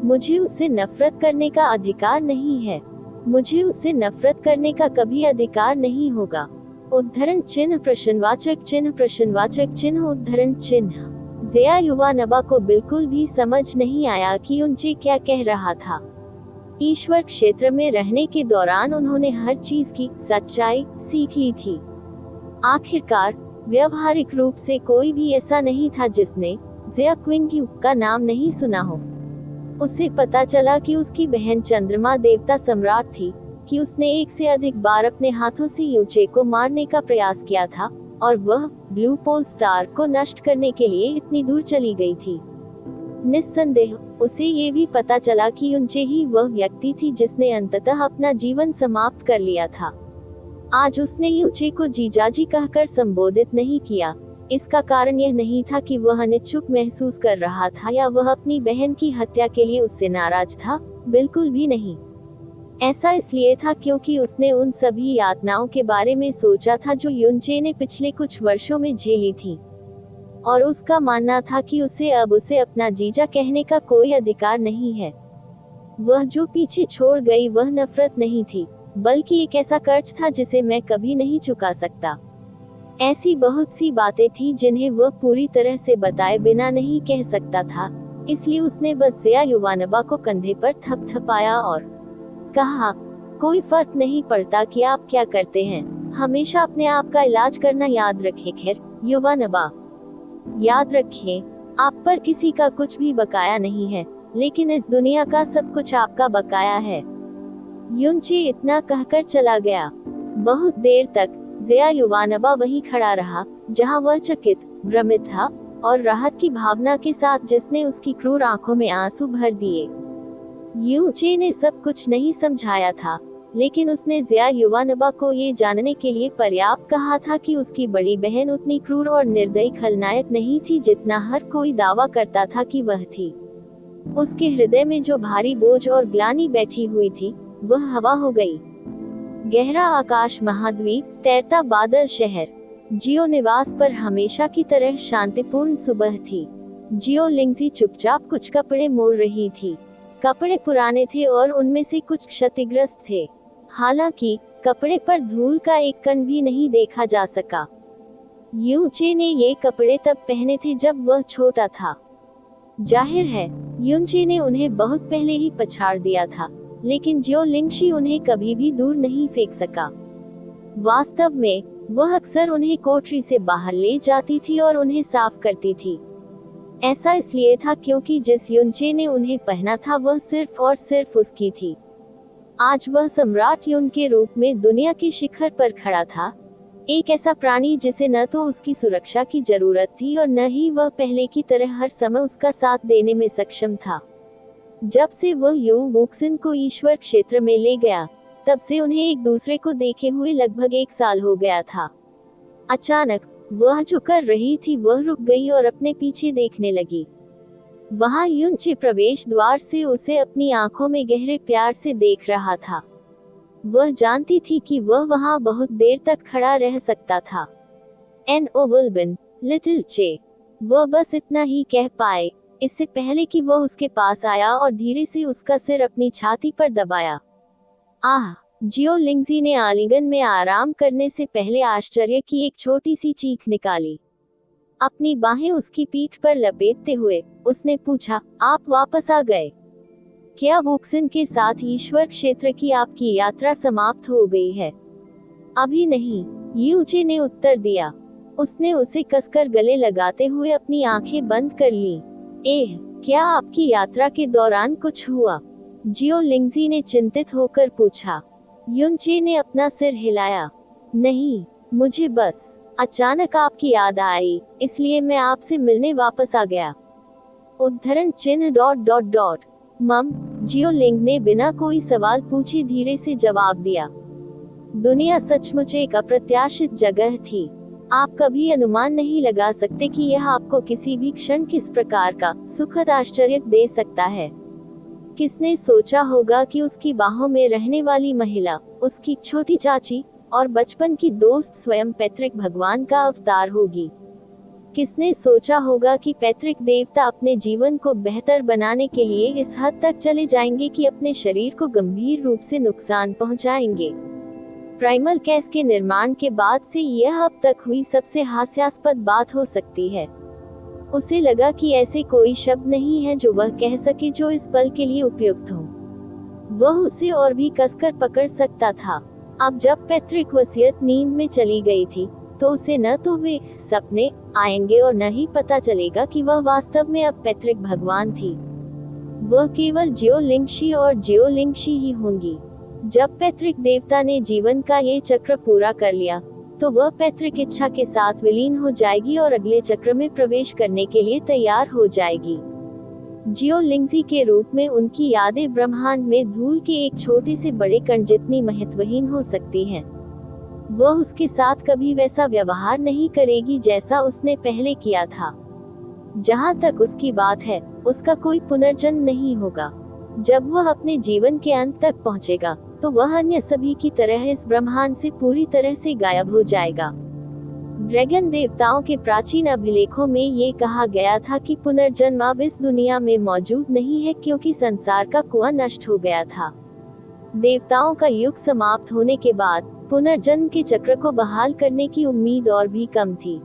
मुझे उससे नफरत करने का अधिकार नहीं है। मुझे उससे नफरत करने का कभी अधिकार नहीं होगा। उद्धरण चिन्ह प्रश्नवाचक चिन्ह उद्धरण चिन्ह। ज़िया युवानबा को बिल्कुल भी समझ नहीं आया कि युनचे क्या कह रहा था। ईश्वर क्षेत्र में रहने के दौरान उन्होंने हर चीज की सच्चाई सीख ली थी। आखिरकार व्यवहारिक रूप से कोई भी ऐसा नहीं था जिसने ज़िया क्विंग्यू का नाम नहीं सुना हो। उसे पता चला कि उसकी बहन चंद्रमा देवता सम्राट थी, कि उसने एक से अधिक बार अपने हाथों से यूचे को मारने का प्रयास किया था, और वह ब्लू पोल स्टार को नष्ट करने के लिए इतनी दूर चली गई थी। निस्संदेह उसे ये भी पता चला कि युनचे ही वह व्यक्ति थी जिसने अंततः अपना जीवन समाप्त कर लिया था। आज उसने युचे को जीजाजी कहकर संबोधित नहीं किया। इसका कारण यह नहीं था कि वह अनिच्छुक महसूस कर रहा था या वह अपनी बहन की हत्या के लिए उससे नाराज था, बिल्कुल भी नहीं। ऐसा इसलिए था क्योंकि उसने उन सभी यातनाओं के बारे में सोचा था जो युनचे ने पिछले कुछ वर्षों में झेली थी, और उसका मानना था कि उसे अपना जीजा कहने का कोई अधिकार नहीं है। वह जो पीछे छोड़ गई वह नफरत नहीं थी, बल्कि एक ऐसा कर्ज था जिसे मैं कभी नहीं चुका सकता। ऐसी बहुत सी बातें थी जिन्हें वह पूरी तरह से बताए बिना नहीं कह सकता था, इसलिए उसने बस ज़िया युवानबा को कंधे पर थपथपाया और कहा, कोई फर्क नहीं पड़ता कि आप क्या करते हैं, हमेशा अपने आप का इलाज करना याद रखें। खैर युवानबा, याद रखें, आप पर किसी का कुछ भी बकाया नहीं है, लेकिन इस दुनिया का सब कुछ आपका बकाया है। युनचे इतना कहकर चला गया। बहुत देर तक ज़िया युवानबा वहीं खड़ा रहा, जहां वह चकित, भ्रमित था, और राहत की भावना के साथ जिसने उसकी क्रूर आंखों में आंसू भर दिए। युचे ने सब कुछ नहीं समझाया था, लेकिन उसने ज़िया युवानबा को ये जानने के लिए पर्याप्त कहा था कि उसकी बड़ी बहन उतनी क्रूर और निर्दयी खलनायक नहीं थी जितना हर कोई दावा करता था कि वह थी। उसके हृदय में जो भारी बोझ और ग्लानि बैठी हुई थी, वह हवा हो गई। गहरा आकाश, महाद्वीप, तैरता बादल, शहर। जियो निवास पर हमेशा की तरह शांतिपूर्ण सुबह थी। जियो लिंगजी चुपचाप कुछ कपड़े मोड़ रही थी। कपड़े पुराने थे और उनमें से कुछ क्षतिग्रस्त थे। हालांकि कपड़े पर धूल का एक कण भी नहीं देखा जा सका। युचे ने ये कपड़े तब पहने थे जब वह छोटा था। जाहिर है युनचे ने उन्हें बहुत पहले ही पछाड़ दिया था, लेकिन जियो लिंगशी उन्हें कभी भी दूर नहीं फेंक सका। वास्तव में वह अक्सर उन्हें कोठरी से बाहर ले जाती थी और उन्हें साफ करती थी। ऐसा इसलिए था क्योंकि जिस युनचे ने उन्हें पहना था वह सिर्फ और सिर्फ उसकी थी। आज वह सम्राट युन के रूप में दुनिया के शिखर पर खड़ा था, एक ऐसा प्राणी जिसे न तो उसकी सुरक्षा की जरूरत थी और न ही वह पहले की तरह हर समय उसका साथ देने में सक्षम था। जब से वह यू वुक्सिन को ईश्वर क्षेत्र में ले गया, तब से उन्हें एक दूसरे को देखे हुए लगभग 1 साल हो गया था। अचानक वह जो कर रही थी वह रुक गई और अपने पीछे देखने लगी। वहां युनचे प्रवेश द्वार से उसे अपनी आंखों में गहरे प्यार से देख रहा था। वह जानती थी कि वह वहां बहुत देर तक खड़ा रह सकता था। एन ओ विल्बिन, लिटिल चे। वह बस इतना ही कह पाए, इससे पहले कि वह उसके पास आया और धीरे से उसका सिर अपनी छाती पर दबाया। आह! जियो लिंगजी ने आलिंगन में आराम करने से पहले आश्चर्य की एक छोटी सी चीख निकाली। अपनी बाहें उसकी पीठ पर लपेटते हुए उसने पूछा, आप वापस आ गए? क्या वुक्सिन के साथ ईश्वर क्षेत्र की आपकी यात्रा समाप्त हो गई है? अभी नहीं, यूचे ने उत्तर दिया। उसने उसे कसकर गले लगाते हुए अपनी आंखें बंद कर ली। एह, क्या आपकी यात्रा के दौरान कुछ हुआ? जियो लिंगजी ने चिंतित होकर पूछा। युनचे ने अपना सिर हिलाया। नहीं, मुझे बस अचानक आपकी याद आई, इसलिए मैं आपसे मिलने वापस आ गया। उद्धरण चिन्ह ... मम, जियो लिंग ने बिना कोई सवाल पूछे धीरे से जवाब दिया। दुनिया सचमुच एक अप्रत्याशित जगह थी। आप कभी अनुमान नहीं लगा सकते कि यह आपको किसी भी क्षण किस प्रकार का सुखद आश्चर्य दे सकता है। किसने सोचा होगा कि उसकी बाहों में रहने वाली महिला, उसकी छोटी चाची और बचपन की दोस्त स्वयं पैतृक भगवान का अवतार होगी। किसने सोचा होगा कि पैतृक देवता अपने जीवन को बेहतर बनाने के लिए इस हद तक चले जाएंगे कि अपने शरीर को गंभीर रूप से नुकसान पहुंचाएंगे। प्राइमल केस के निर्माण के बाद से यह अब तक हुई सबसे हास्यास्पद बात हो सकती है। उसे लगा कि ऐसे कोई शब्द नहीं है जो वह कह सके जो इस पल के लिए उपयुक्त हो। वह उसे और भी कसकर पकड़ सकता था। अब जब पैतृक वसीयत नींद में चली गई थी, तो उसे न तो वे सपने आएंगे और न ही पता चलेगा कि वह वास्तव में अब पैतृक भगवान थी। वह केवल जियो लिंगशी और जियो लिंगशी ही होंगी। जब पैतृक देवता ने जीवन का ये चक्र पूरा कर लिया, तो वह पैतृक इच्छा के साथ विलीन हो जाएगी और अगले चक्र में प्रवेश करने के लिए तैयार हो जाएगी। जियो लिंगजी के रूप में उनकी यादें ब्रह्मांड में धूल के एक छोटे से बड़े कण जितनी महत्वहीन हो सकती हैं। वह उसके साथ कभी वैसा व्यवहार नहीं करेगी जैसा उसने पहले किया था। जहां तक उसकी बात है, उसका कोई पुनर्जन्म नहीं होगा। जब वह अपने जीवन के अंत तक पहुंचेगा, तो वह अन्य सभी की तरह इस ब्रह्मांड से पूरी तरह से गायब हो जाएगा। ड्रैगन देवताओं के प्राचीन अभिलेखों में ये कहा गया था कि पुनर्जन्म अब इस दुनिया में मौजूद नहीं है, क्योंकि संसार का कुआं नष्ट हो गया था। देवताओं का युग समाप्त होने के बाद पुनर्जन्म के चक्र को बहाल करने की उम्मीद और भी कम थी।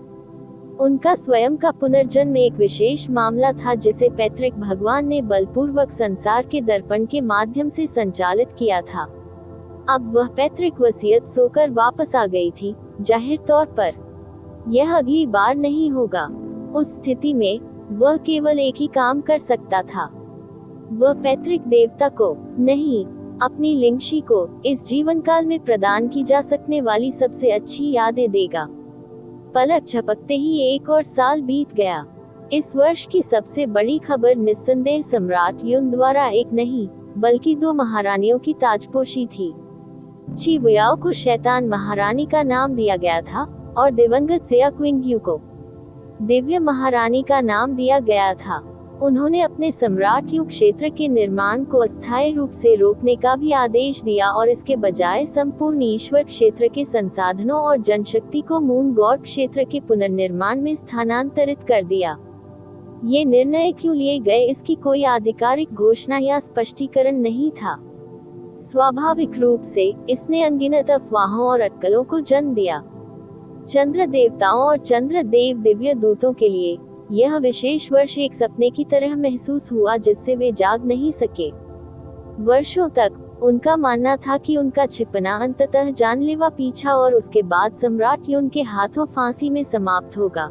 उनका स्वयं का पुनर्जन्म एक विशेष मामला था जिसे पैतृक भगवान ने बलपूर्वक संसार के दर्पण के माध्यम से संचालित किया था। अब वह पैतृक वसीयत सोकर वापस आ गई थी। जाहिर तौर पर यह अगली बार नहीं होगा। उस स्थिति में वह केवल एक ही काम कर सकता था। वह पैतृक देवता को नहीं, अपनी लिंगशी को इस जीवन काल में प्रदान की जा सकने वाली सबसे अच्छी यादें देगा। पलक झपकते ही 1 और साल बीत गया। इस वर्ष की सबसे बड़ी खबर निस्संदेह सम्राट युन द्वारा एक नहीं, बल्कि 2 महारानियों की ताजपोशी थी। ची बुयाओ को शैतान महारानी का नाम दिया गया था और दिवंगत जिया क्विंगयू को दिव्य महारानी का नाम दिया गया था। उन्होंने अपने सम्राट यू क्षेत्र के निर्माण को अस्थायी रूप से रोकने का भी आदेश दिया और इसके बजाय संपूर्ण ईश्वर क्षेत्र के संसाधनों और जनशक्ति को मून गॉड क्षेत्र के पुनर्निर्माण में स्थानांतरित कर दिया। ये निर्णय क्यों लिए गए इसकी कोई आधिकारिक घोषणा या स्पष्टीकरण नहीं था। स्वाभाविक रूप से इसने अनगिनत अफवाहों और अटकलों को जन्म दिया। चंद्र देवताओं और चंद्र देव दिव्य दूतों के लिए यह विशेष वर्ष एक सपने की तरह महसूस हुआ जिससे वे जाग नहीं सके। वर्षों तक उनका मानना था कि उनका छिपना अंततः जानलेवा पीछा और उसके बाद सम्राट युन के हाथों फांसी में समाप्त होगा।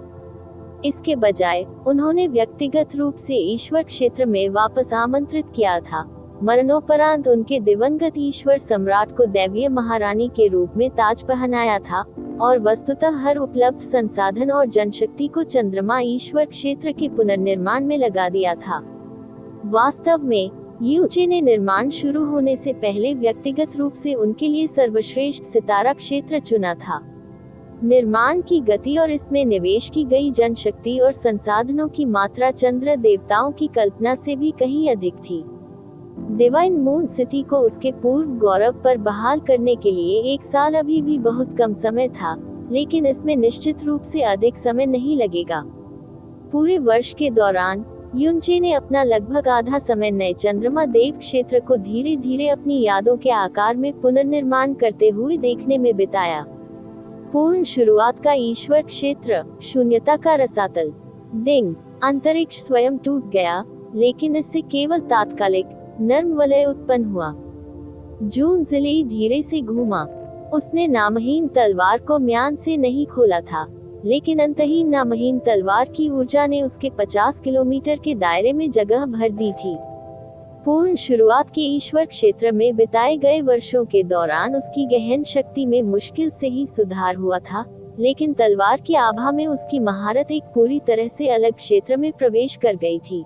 इसके बजाय उन्होंने व्यक्तिगत रूप से ईश्वर क्षेत्र में वापस आमंत्रित किया था। मरणोपरांत उनके दिवंगत ईश्वर सम्राट को दैवीय महारानी के रूप में ताज पहनाया था और वस्तुतः हर उपलब्ध संसाधन और जनशक्ति को चंद्रमा ईश्वर क्षेत्र के पुनर्निर्माण में लगा दिया था। वास्तव में यूचे ने निर्माण शुरू होने से पहले व्यक्तिगत रूप से उनके लिए सर्वश्रेष्ठ सितारा क्षेत्र चुना था। निर्माण की गति और इसमें निवेश की गई जनशक्ति और संसाधनों की मात्रा चंद्र देवताओं की कल्पना से भी कहीं अधिक थी। डिवाइन मून सिटी को उसके पूर्व गौरव पर बहाल करने के लिए 1 साल अभी भी बहुत कम समय था, लेकिन इसमें निश्चित रूप से अधिक समय नहीं लगेगा। पूरे वर्ष के दौरान यूचे ने अपना लगभग आधा समय नए चंद्रमा देव क्षेत्र को धीरे धीरे अपनी यादों के आकार में पुनर्निर्माण करते हुए देखने में बिताया। पूर्ण शुरुआत का ईश्वर क्षेत्र, शून्यता का रसातल, डिंग, अंतरिक्ष स्वयं टूट गया, लेकिन इससे केवल तात्कालिक नर्म वलय उत्पन्न हुआ। जून जिले धीरे से घूमा। उसने नामहीन तलवार को म्यान से नहीं खोला था, लेकिन अंतहीन नामहीन तलवार की ऊर्जा ने उसके 50 किलोमीटर के दायरे में जगह भर दी थी। पूर्ण शुरुआत के ईश्वर क्षेत्र में बिताए गए वर्षों के दौरान उसकी गहन शक्ति में मुश्किल से ही सुधार हुआ था, लेकिन तलवार की आभा में उसकी महारत एक पूरी तरह से अलग क्षेत्र में प्रवेश कर गई थी।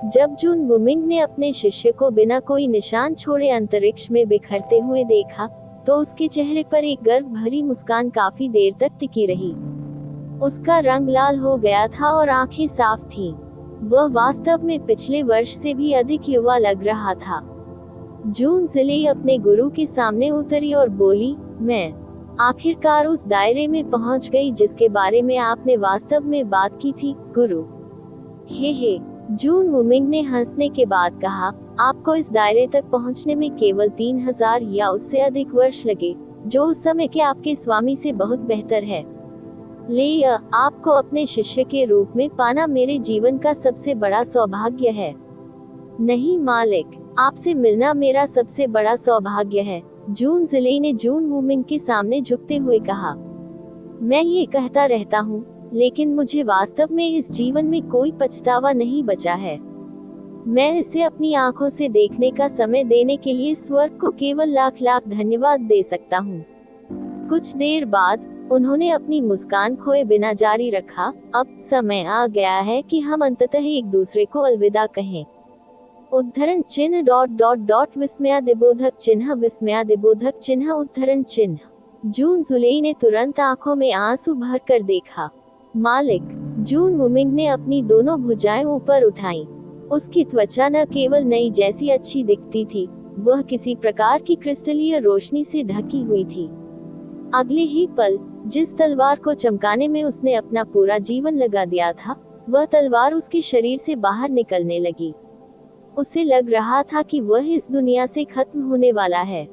जब जून वुमिंग ने अपने शिष्य को बिना कोई निशान छोड़े अंतरिक्ष में बिखरते हुए देखा, तो उसके चेहरे पर एक गर्व भरी मुस्कान काफी देर तक टिकी रही। उसका रंग लाल हो गया था और आंखें साफ थीं। वह वास्तव में पिछले वर्ष से भी अधिक युवा लग रहा था। जून जिले अपने गुरु के सामने उतरी और बोली, मैं आखिरकार उस दायरे में पहुंच गई जिसके बारे में आपने वास्तव में बात की थी, गुरु। हे, जून वुमिंग ने हंसने के बाद कहा, आपको इस दायरे तक पहुंचने में केवल 3000 या उससे अधिक वर्ष लगे, जो उस समय के आपके स्वामी से बहुत बेहतर है। आपको अपने शिष्य के रूप में पाना मेरे जीवन का सबसे बड़ा सौभाग्य है। नहीं मालिक, आपसे मिलना मेरा सबसे बड़ा सौभाग्य है, जून जिले ने जून वुमिंग के सामने झुकते हुए कहा। मैं ये कहता रहता हूँ, लेकिन मुझे वास्तव में इस जीवन में कोई पछतावा नहीं बचा है। मैं इसे अपनी आंखों से देखने का समय देने के लिए स्वर्ग को केवल लाख लाख धन्यवाद दे सकता हूँ। कुछ देर बाद उन्होंने अपनी मुस्कान खोए बिना जारी रखा, अब समय आ गया है कि हम अंततः एक दूसरे को अलविदा कहें। उद्धरण चिन्ह ... विस्मयादिबोधक चिन्ह विस्मयादिबोधक चिन्ह उद्धरण चिन्ह। जून जुलाई ने तुरंत आंखों में आंसू भर कर देखा। मालिक, जून वुमिंग ने अपनी दोनों भुजाएं ऊपर उठाईं। उसकी त्वचा न केवल नई जैसी अच्छी दिखती थी, वह किसी प्रकार की क्रिस्टलीय रोशनी से ढकी हुई थी। अगले ही पल जिस तलवार को चमकाने में उसने अपना पूरा जीवन लगा दिया था, वह तलवार उसके शरीर से बाहर निकलने लगी। उसे लग रहा था कि वह इस दुनिया से खत्म होने वाला है।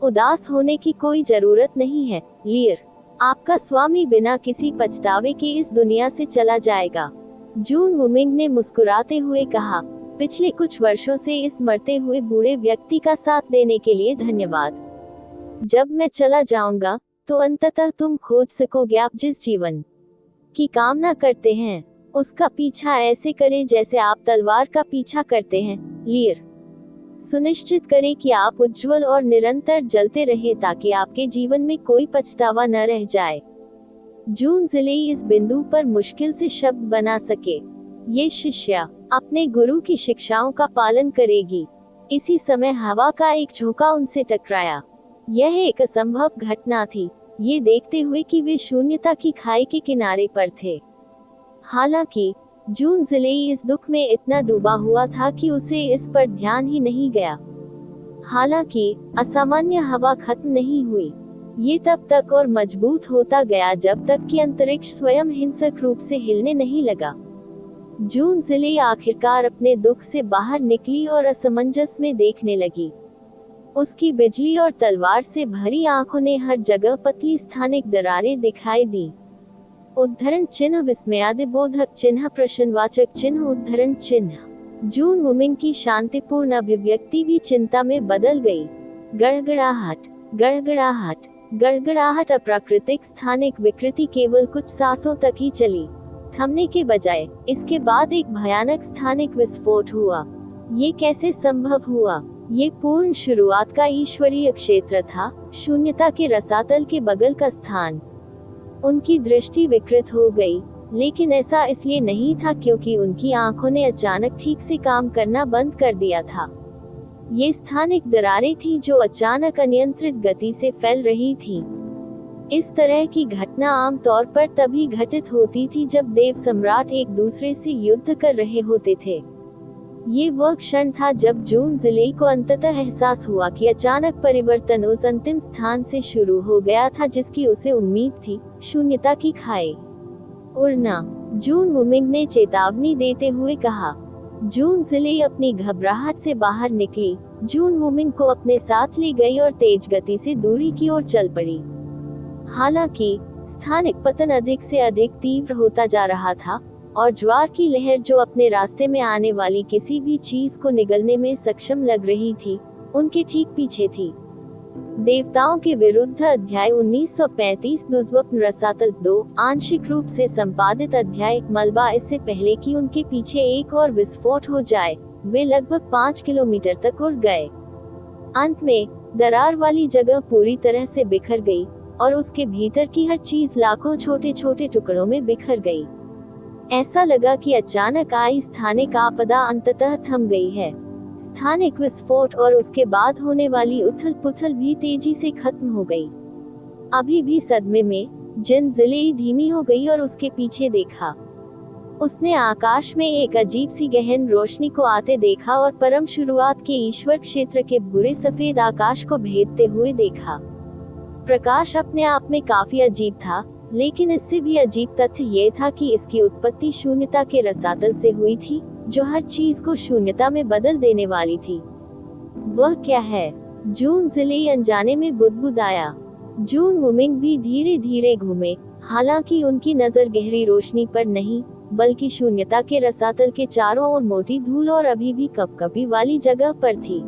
उदास होने की कोई जरूरत नहीं है, लियर। आपका स्वामी बिना किसी पछतावे के इस दुनिया से चला जाएगा, जून वुमिंग ने मुस्कुराते हुए कहा। पिछले कुछ वर्षों से इस मरते हुए बूढ़े व्यक्ति का साथ देने के लिए धन्यवाद। जब मैं चला जाऊंगा, तो अंततः तुम खोज सकोगे आप जिस जीवन की कामना करते हैं, उसका पीछा ऐसे करें जैसे आप तलवार का पीछा करते हैं, लियर। सुनिश्चित करें कि आप उज्जवल और निरंतर जलते रहें ताकि आपके जीवन में कोई पछतावा न रह जाए। जून जिले इस बिंदु पर मुश्किल से शब्द बना सके। ये शिष्या अपने गुरु की शिक्षाओं का पालन करेगी। इसी समय हवा का एक झोंका उनसे टकराया। यह एक असंभव घटना थी, ये देखते हुए कि वे शून्यता की खाई के किनारे पर थे। हालांकि जून जिले इस दुख में इतना डूबा हुआ था कि उसे इस पर ध्यान ही नहीं गया। हालांकि असामान्य हवा खत्म नहीं हुई, ये तब तक और मजबूत होता गया जब तक कि अंतरिक्ष स्वयं हिंसक रूप से हिलने नहीं लगा। जून जिले आखिरकार अपने दुख से बाहर निकली और असमंजस में देखने लगी। उसकी बिजली और तलवार से भरी आंखों ने हर जगह पतली स्थानिक दरारें दिखाई दी। उद्धरण चिन्ह विस्मयादिबोधक चिन्ह प्रश्नवाचक चिन्ह उद्धरण चिन्ह। जून वुमिंग की शांतिपूर्ण अभिव्यक्ति भी चिंता में बदल गई। गड़गड़ाहट, गड़गड़ाहट, गड़गड़ाहट। अप्राकृतिक स्थानिक विकृति केवल कुछ सांसों तक ही चली, थमने के बजाय। इसके बाद एक भयानक स्थानिक विस्फोट हुआ। ये कैसे संभव हुआ? ये पूर्ण शुरुआत का ईश्वरीय क्षेत्र था, शून्यता के रसातल के बगल का स्थान। उनकी दृष्टि विकृत हो गई, लेकिन ऐसा इसलिए नहीं था क्योंकि उनकी आंखों ने अचानक ठीक से काम करना बंद कर दिया था। ये स्थानिक दरारें थीं जो अचानक अनियंत्रित गति से फैल रही थीं। इस तरह की घटना आमतौर पर तभी घटित होती थी जब देव सम्राट एक दूसरे से युद्ध कर रहे होते थे। ये वह क्षण था जब जून जिले को अंततः एहसास हुआ कि अचानक परिवर्तन उस अंतिम स्थान से शुरू हो गया था जिसकी उसे उम्मीद थी, शून्यता की खाई। उड़ना, जून वुमिंग ने चेतावनी देते हुए कहा। जून जिले अपनी घबराहट से बाहर निकली। जून वुमिंग को अपने साथ ले गई और तेज गति से दूरी की ओर चल पड़ी। हालांकि स्थानिक पतन अधिक से अधिक तीव्र होता जा रहा था और ज्वार की लहर जो अपने रास्ते में आने वाली किसी भी चीज को निगलने में सक्षम लग रही थी, उनके ठीक पीछे थी। देवताओं के विरुद्ध अध्याय 1935 दुस्वप्न रसातल 2 आंशिक रूप से संपादित अध्याय मलबा। इससे पहले कि उनके पीछे एक और विस्फोट हो जाए, वे लगभग 5 किलोमीटर तक उड़ गए। अंत में दरार वाली जगह पूरी तरह से बिखर गई और उसके भीतर की हर चीज लाखों छोटे छोटे टुकड़ों में बिखर गई। ऐसा लगा कि अचानक आई स्थानिक आपदा अंततः थम गई है। स्थानिक विस्फोट और उसके बाद होने वाली उथल पुथल भी तेजी से खत्म हो गई। अभी भी सदमे में जिन जिले धीमी हो गई और उसके पीछे देखा। उसने आकाश में एक अजीब सी गहन रोशनी को आते देखा और परम शुरुआत के ईश्वर क्षेत्र के बुरे सफेद आकाश को भेदते हुए देखा। प्रकाश अपने आप में काफी अजीब था, लेकिन इससे भी अजीब तथ्य ये था कि इसकी उत्पत्ति शून्यता के रसातल से हुई थी, जो हर चीज को शून्यता में बदल देने वाली थी। वह क्या है? जून जिले अनजाने में बुदबुदाया। जून वुमिंग भी धीरे धीरे घूमे, हालांकि उनकी नजर गहरी रोशनी पर नहीं, बल्कि शून्यता के रसातल के चारों ओर मोटी धूल और अभी भी कपकपी वाली जगह पर थी।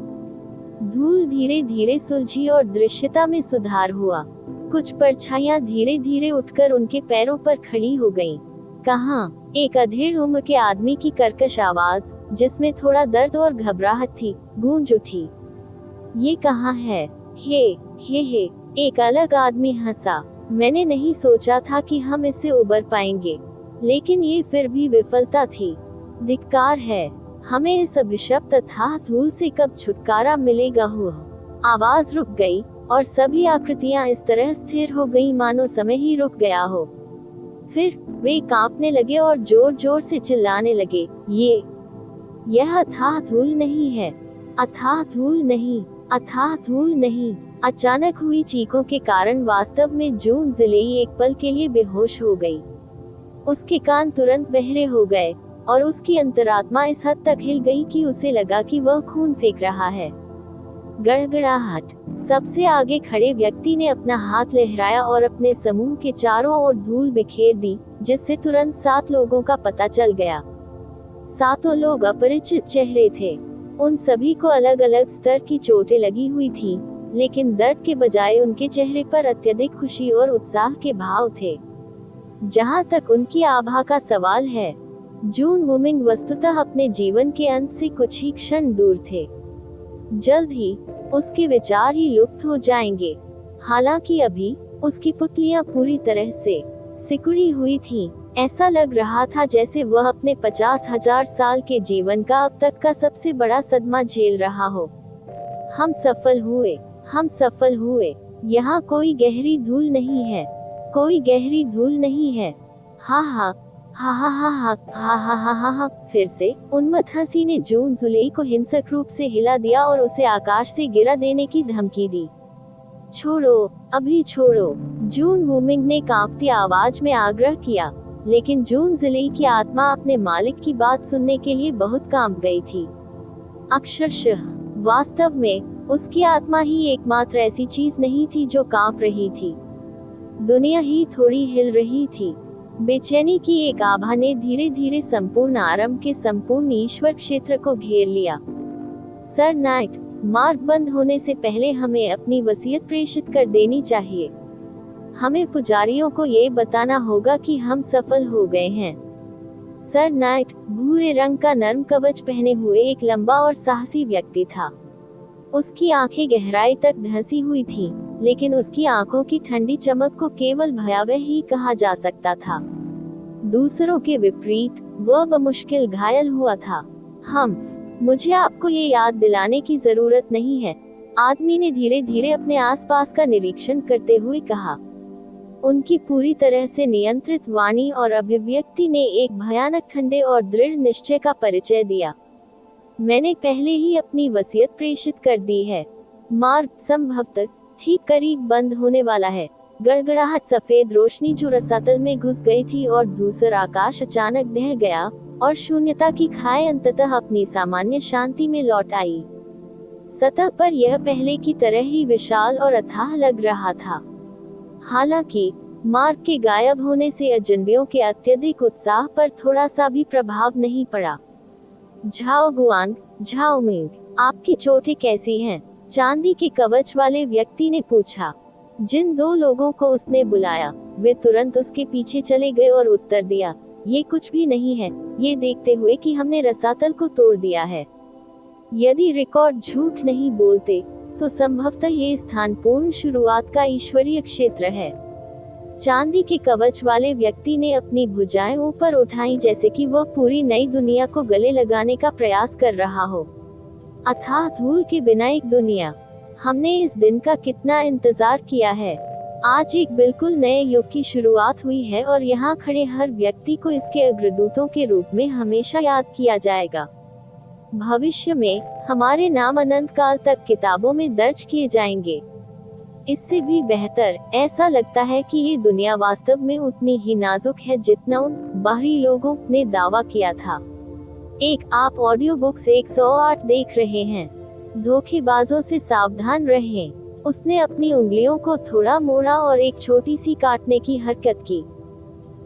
धूल धीरे धीरे सुलझी और दृश्यता में सुधार हुआ। कुछ परछाइयां धीरे धीरे उठकर उनके पैरों पर खड़ी हो गईं। कहाँ? एक अधेड़ उम्र के आदमी की कर्कश आवाज, जिसमें थोड़ा दर्द और घबराहट थी, गूंज उठी। ये कहाँ है? हे, एक अलग आदमी हंसा। मैंने नहीं सोचा था कि हम इससे उबर पाएंगे, लेकिन ये फिर भी विफलता थी। धिक्कार है, हमें इस अभिशप्त अथाह धूल से कब छुटकारा मिलेगा? आवाज रुक गई और सभी आकृतियां इस तरह स्थिर हो गईं मानो समय ही रुक गया हो। फिर वे कांपने लगे और जोर जोर से चिल्लाने लगे, यह अथाह धूल नहीं है, अथाह धूल नहीं, अथाह धूल नहीं। अचानक हुई चीखों के कारण वास्तव में जून जिले एक पल के लिए बेहोश हो गई। उसके कान तुरंत बहरे हो गए और उसकी अंतरात्मा इस हद तक हिल गई कि उसे लगा कि वह खून फेंक रहा है। गड़गड़ाहट। सबसे आगे खड़े व्यक्ति ने अपना हाथ लहराया और अपने समूह के चारों ओर धूल बिखेर दी, जिससे तुरंत 7 लोगों का पता चल गया। 7 लोग अपरिचित चेहरे थे। उन सभी को अलग अलग स्तर की चोटें लगी हुई थीं, लेकिन दर्द के बजाय उनके चेहरे पर अत्यधिक खुशी और उत्साह के भाव थे। जहां तक उनकी आभा का सवाल है, जून वुमिंग वस्तुतः अपने जीवन के अंत से कुछ ही क्षण दूर थे। जल्द ही उसके विचार ही लुप्त हो जाएंगे। हालांकि अभी उसकी पुतलियां पूरी तरह से सिकुड़ी हुई थीं। ऐसा लग रहा था जैसे वह अपने 50,000 साल के जीवन का अब तक का सबसे बड़ा सदमा झेल रहा हो। हम सफल हुए, हम सफल हुए। यहाँ कोई गहरी धूल नहीं है, कोई गहरी धूल नहीं है। हा हा हा हा हा हा हा हा हा हा हा। फिर से उन्मत्त हंसी ने जून जुलाई को हिंसक रूप से हिला दिया और उसे आकाश से गिरा देने की धमकी दी। छोड़ो, अभी छोड़ो, जून वुमिंग ने कांपती आवाज में आग्रह किया, लेकिन जून जुलाई की आत्मा अपने मालिक की बात सुनने के लिए बहुत कांप गई थी। अक्षरशः वास्तव में उसकी आत्मा ही एकमात्र ऐसी चीज नहीं थी जो कांप रही थी। दुनिया ही थोड़ी हिल रही थी। बेचैनी की एक आभा ने धीरे धीरे संपूर्ण आरंभ के संपूर्ण ईश्वर क्षेत्र को घेर लिया। सर नाइट, मार्ग बंद होने से पहले हमें अपनी वसीयत प्रेषित कर देनी चाहिए। हमें पुजारियों को ये बताना होगा कि हम सफल हो गए हैं। सर नाइट, भूरे रंग का नर्म कवच पहने हुए एक लंबा और साहसी व्यक्ति था। उसकी आंखें गहराई तक धंसी हुई थीं, लेकिन उसकी आंखों की ठंडी चमक को केवल भयावह ही कहा जा सकता था। दूसरों के विपरीत वह बमुश्किल घायल हुआ था। मुझे आपको ये याद दिलाने की जरूरत नहीं है, आदमी ने धीरे धीरे अपने आसपास का निरीक्षण करते हुए कहा। उनकी पूरी तरह से नियंत्रित वाणी और अभिव्यक्ति ने एक भयानक ठंडे और दृढ़ निश्चय का परिचय दिया। मैंने पहले ही अपनी वसीयत प्रेषित कर दी है। मार्ग संभवतः ठीक करीब बंद होने वाला है। गड़गड़ाहट सफेद रोशनी जो रसातल में घुस गई थी और धूसर आकाश अचानक ढह गया और शून्यता की खाई अंततः अपनी सामान्य शांति में लौट आई। सतह पर यह पहले की तरह ही विशाल और अथाह लग रहा था। हालांकि मार्ग के गायब होने से अजनबियों के अत्यधिक उत्साह पर थोड़ा सा भी प्रभाव नहीं पड़ा। झाओ गुआंग, झाओ मिंग, आपकी चोटें कैसी हैं? चांदी के कवच वाले व्यक्ति ने पूछा। जिन दो लोगों को उसने बुलाया वे तुरंत उसके पीछे चले गए और उत्तर दिया, ये कुछ भी नहीं है, ये देखते हुए कि हमने रसातल को तोड़ दिया है। यदि रिकॉर्ड झूठ नहीं बोलते तो संभवतः ये स्थान पूर्ण शुरुआत का ईश्वरीय क्षेत्र है। चांदी के कवच वाले व्यक्ति ने अपनी भुजाएं ऊपर उठाई जैसे कि वह पूरी नई दुनिया को गले लगाने का प्रयास कर रहा हो। अथाह धूल के बिना एक दुनिया। हमने इस दिन का कितना इंतजार किया है। आज एक बिल्कुल नए युग की शुरुआत हुई है और यहाँ खड़े हर व्यक्ति को इसके अग्रदूतों के रूप में हमेशा याद किया जाएगा। भविष्य में हमारे नाम अनंत काल तक किताबों में दर्ज किए जाएंगे। इससे भी बेहतर, ऐसा लगता है कि ये दुनिया वास्तव में उतनी ही नाजुक है जितना उन बाहरी लोगों ने दावा किया था। आप ऑडियो बुक्स 108 देख रहे हैं। धोखेबाजों से सावधान रहें। उसने अपनी उंगलियों को थोड़ा मोड़ा और एक छोटी सी काटने की हरकत की।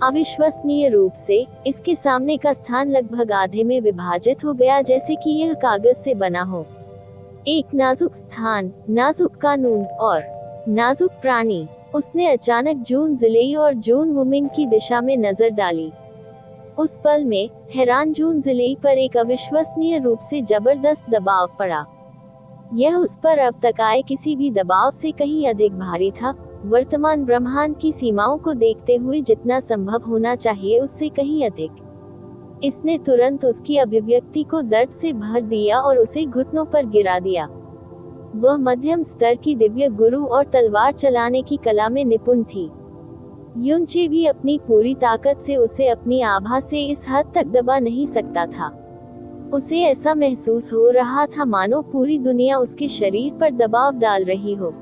अविश्वसनीय रूप से इसके सामने का स्थान लगभग आधे में विभाजित हो गया, जैसे कि यह कागज से बना हो। एक नाजुक स्थान, नाजुक कानून और नाजुक प्राणी। उसने अचानक जून जिलेई और जून वुमिंग की दिशा में नजर डाली। उस पल में हैरान जून जिलेई पर एक अविश्वसनीय रूप से जबरदस्त दबाव पड़ा। यह उस पर अब तक आए किसी भी दबाव से कहीं अधिक भारी था। वर्तमान ब्रह्मांड की सीमाओं को देखते हुए जितना संभव होना चाहिए उससे कहीं अधिक। इसने तुरंत उसकी अभिव्यक्ति को दर्द से भर दिया और उसे घुटनों पर गिरा दिया। वह मध्यम स्तर की दिव्य गुरु और तलवार चलाने की कला में निपुण थी। युनचे भी अपनी पूरी ताकत से उसे अपनी आभा से इस हद तक दबा नहीं सकता था। उसे ऐसा महसूस हो रहा था मानो पूरी दुनिया उसके शरीर पर दबाव डाल रही हो।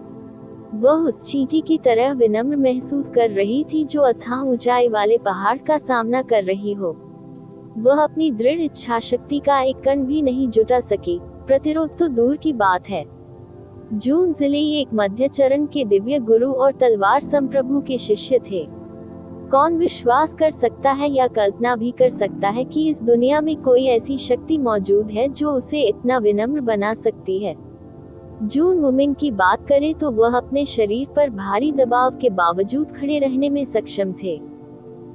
वह उस चींटी की तरह विनम्र महसूस कर रही थी जो अथाह ऊंचाई वाले पहाड़ का सामना कर रही हो। वह अपनी दृढ़ इच्छा शक्ति का एक कण भी नहीं जुटा सकी, प्रतिरोध तो दूर की बात है। जून जिलेई एक मध्य चरण के दिव्य गुरु और तलवार संप्रभु के शिष्य थे। कौन विश्वास कर सकता है या कल्पना भी कर सकता है कि इस दुनिया में कोई ऐसी शक्ति मौजूद है जो उसे इतना विनम्र बना सकती है। जून वुमिंग की बात करें तो वह अपने शरीर पर भारी दबाव के बावजूद खड़े रहने में सक्षम थे।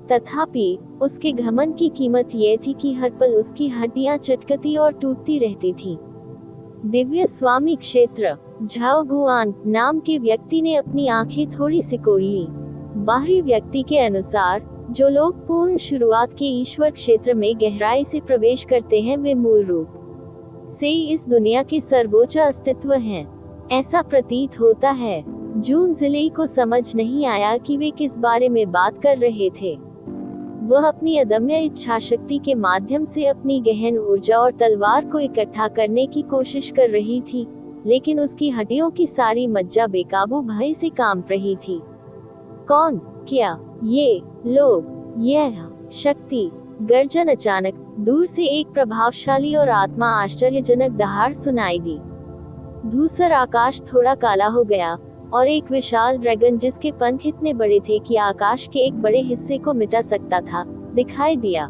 तथापि उसके घमंड की कीमत यह थी कि हर पल उसकी हड्डियां चटकती और टूटती रहती थीं। दिव्य स्वामी क्षेत्र, झाओ गुआन नाम के व्यक्ति ने अपनी आंखें थोड़ी सिकोड़ ली। बाहरी व्यक्ति के अनुसार जो लोग पूर्ण शुरुआत के ईश्वर क्षेत्र में गहराई से प्रवेश करते हैं वे मूल रूप से इस दुनिया के सर्वोच्च अस्तित्व हैं। ऐसा प्रतीत होता है। जून जिलेई को समझ नहीं आया कि वे किस बारे में बात कर रहे थे। वह अपनी अदम्य इच्छा शक्ति के माध्यम से अपनी गहन ऊर्जा और तलवार को इकट्ठा करने की कोशिश कर रही थी, लेकिन उसकी हड्डियों की सारी मज्जा बेकाबू भय से कांप रही थी। कौन, क्या, ये लोग, यह शक्ति? गर्जन अचानक दूर से एक प्रभावशाली और आत्मा आश्चर्यजनक दहाड़ सुनाई दी। धूसर आकाश थोड़ा काला हो गया और एक विशाल ड्रैगन जिसके पंख इतने बड़े थे कि आकाश के एक बड़े हिस्से को मिटा सकता था, दिखाई दिया।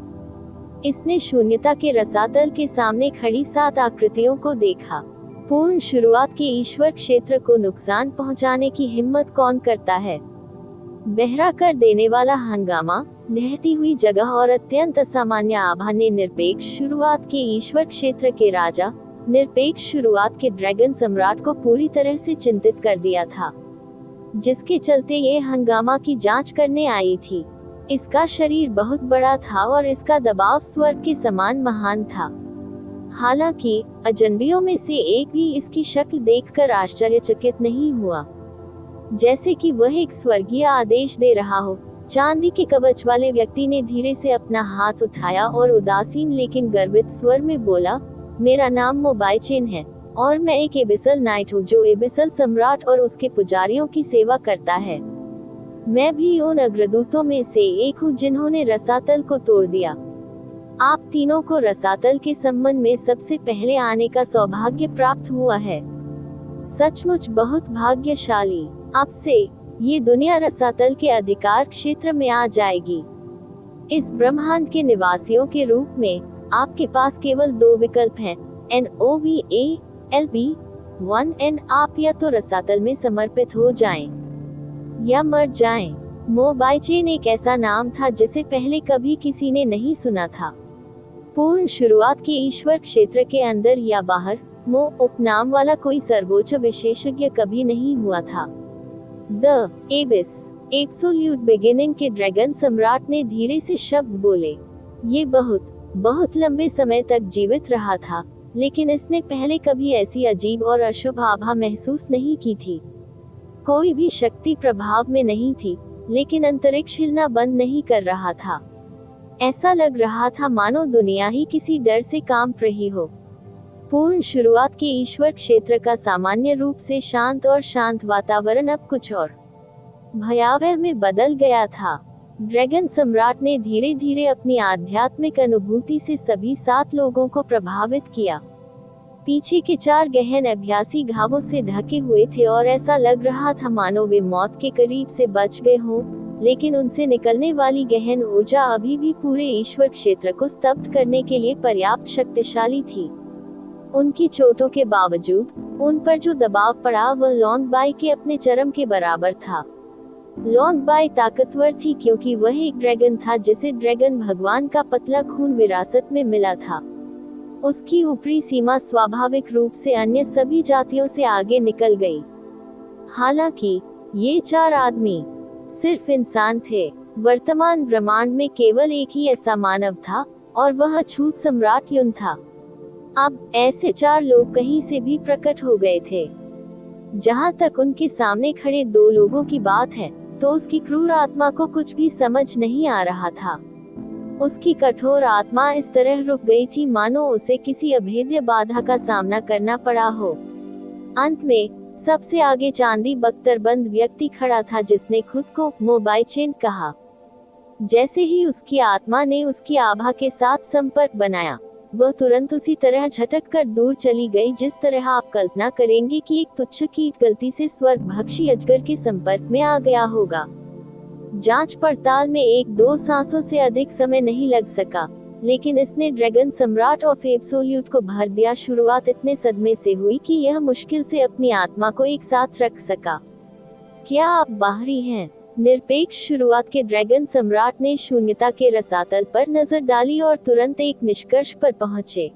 इसने शून्यता के रसातल के सामने खड़ी 7 आकृतियों को देखा। पूर्ण शुरुआत के ईश्वर क्षेत्र को नुकसान पहुंचाने की हिम्मत कौन करता है? बहरा कर देने वाला हंगामा, ढहती हुई जगह और अत्यंत असामान्य आभा ने निरपेक्ष शुरुआत के ईश्वर क्षेत्र के राजा निरपेक्ष शुरुआत के ड्रैगन सम्राट को पूरी तरह से चिंतित कर दिया था, जिसके चलते ये हंगामा की जांच करने आई थी। इसका शरीर बहुत बड़ा था और इसका दबाव स्वर्ग के समान महान था। हालांकि अजनबियों में से एक भी इसकी शक्ल देखकर आश्चर्यचकित नहीं हुआ, जैसे कि वह एक स्वर्गीय आदेश दे रहा हो। चांदी के कवच वाले व्यक्ति ने धीरे से अपना हाथ उठाया और उदासीन लेकिन गर्वित स्वर में बोला, मेरा नाम मोबाइचेन है और मैं एक एबिसल नाइट हूँ जो एबिसल सम्राट और उसके पुजारियों की सेवा करता है। मैं भी उन अग्रदूतों में से एक हूँ जिन्होंने रसातल को तोड़ दिया। आप तीनों को रसातल के संबंध में सबसे पहले आने का सौभाग्य प्राप्त हुआ है। सचमुच बहुत भाग्यशाली। अब से ये दुनिया रसातल के अधिकार क्षेत्र में आ जाएगी। इस ब्रह्मांड के निवासियों के रूप में आपके पास केवल 2 विकल्प हैं, NOVALB1N। आप या तो रसातल में समर्पित हो जाएं या मर जाएं। मोबाइचेन एक ऐसा नाम था जिसे पहले कभी किसी ने नहीं सुना था। पूर्ण शुरुआत के ईश्वर क्षेत्र के अंदर या बाहर मो उपनाम वाला कोई सर्वोच्च विशेषज्ञ कभी नहीं हुआ था। द एबिस एब्सोल्यूट बिगिनिंग के ड्रैगन सम्राट ने धीरे से शब्द बोले। ये बहुत लंबे समय तक जीवित रहा था, लेकिन इसने पहले कभी ऐसी अजीब और अशुभ आभा महसूस नहीं की थी। कोई भी शक्ति प्रभाव में नहीं थी, लेकिन अंतरिक्ष हिलना बंद नहीं कर रहा था। ऐसा लग रहा था मानो दुनिया ही किसी डर से कांप रही हो। पूर्ण शुरुआत के ईश्वर क्षेत्र का सामान्य रूप से शांत और शांत वातावरण अब कुछ और भयावह में बदल गया था। ड्रैगन सम्राट ने धीरे धीरे अपनी आध्यात्मिक अनुभूति से सभी 7 लोगों को प्रभावित किया। पीछे के 4 गहन अभ्यासी घावों से ढके हुए थे और ऐसा लग रहा था मानो वे मौत के करीब से बच गए हों, लेकिन उनसे निकलने वाली गहन ऊर्जा अभी भी पूरे ईश्वर क्षेत्र को स्तब्ध करने के लिए पर्याप्त शक्तिशाली थी। उनकी चोटों के बावजूद उन पर जो दबाव पड़ा वह लॉन्ग बाई के अपने चरम के बराबर था। लॉन्ग बाई ताकतवर थी क्योंकि वह एक ड्रैगन था जिसे ड्रैगन भगवान का पतला खून विरासत में मिला था। उसकी ऊपरी सीमा स्वाभाविक रूप से अन्य सभी जातियों से आगे निकल गई। हालांकि ये 4 आदमी सिर्फ इंसान थे। वर्तमान ब्रह्मांड में केवल एक ही ऐसा मानव था और वह अछूत सम्राट युन था। अब ऐसे 4 लोग कहीं से भी प्रकट हो गए थे। जहां तक उनके सामने खड़े 2 लोगों की बात है, तो उसकी क्रूर आत्मा को कुछ भी समझ नहीं आ रहा था। उसकी कठोर आत्मा इस तरह रुक गई थी मानो उसे किसी अभेद्य बाधा का सामना करना पड़ा हो। अंत में सबसे आगे चांदी बख्तरबंद व्यक्ति खड़ा था जिसने खुद को मोबाइचेन कहा। जैसे ही उसकी आत्मा ने उसकी आभा के साथ संपर्क बनाया, वह तुरंत उसी तरह झटक कर दूर चली गई जिस तरह आप कल्पना करेंगे कि एक तुच्छ कीट गलती से स्वर्गभक्षी अजगर के संपर्क में आ गया होगा। जांच पड़ताल में 1-2 सांसों से अधिक समय नहीं लग सका, लेकिन इसने ड्रैगन सम्राट ऑफ एब्सोल्यूट को भर दिया। शुरुआत इतने सदमे से हुई कि यह मुश्किल से अपनी आत्मा को एक साथ रख सका। क्या आप बाहरी हैं? निरपेक्ष शुरुआत के ड्रैगन सम्राट ने शून्यता के रसातल पर नजर डाली और तुरंत एक निष्कर्ष पर पहुंचे।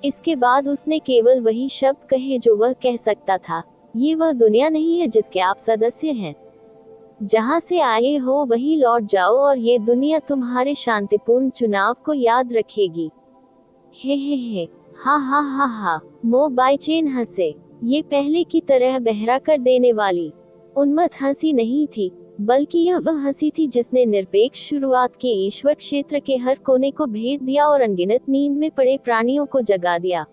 इसके बाद उसने केवल वही शब्द कहे जो वह कह सकता था, ये वह दुनिया नहीं है जिसके आप सदस्य हैं। जहां से आए हो वहीं लौट जाओ और ये दुनिया तुम्हारे शांतिपूर्ण चुनाव को याद रखेगी। हे, हा। मोबाइचेन हंसे। ये पहले की तरह बहरा कर देने वाली उन्मत्त हंसी नहीं थी, बल्कि यह वह हंसी थी जिसने निरपेक्ष शुरुआत के ईश्वर क्षेत्र के हर कोने को भेद दिया और अनगिनत नींद में पड़े प्राणियों को जगा दिया।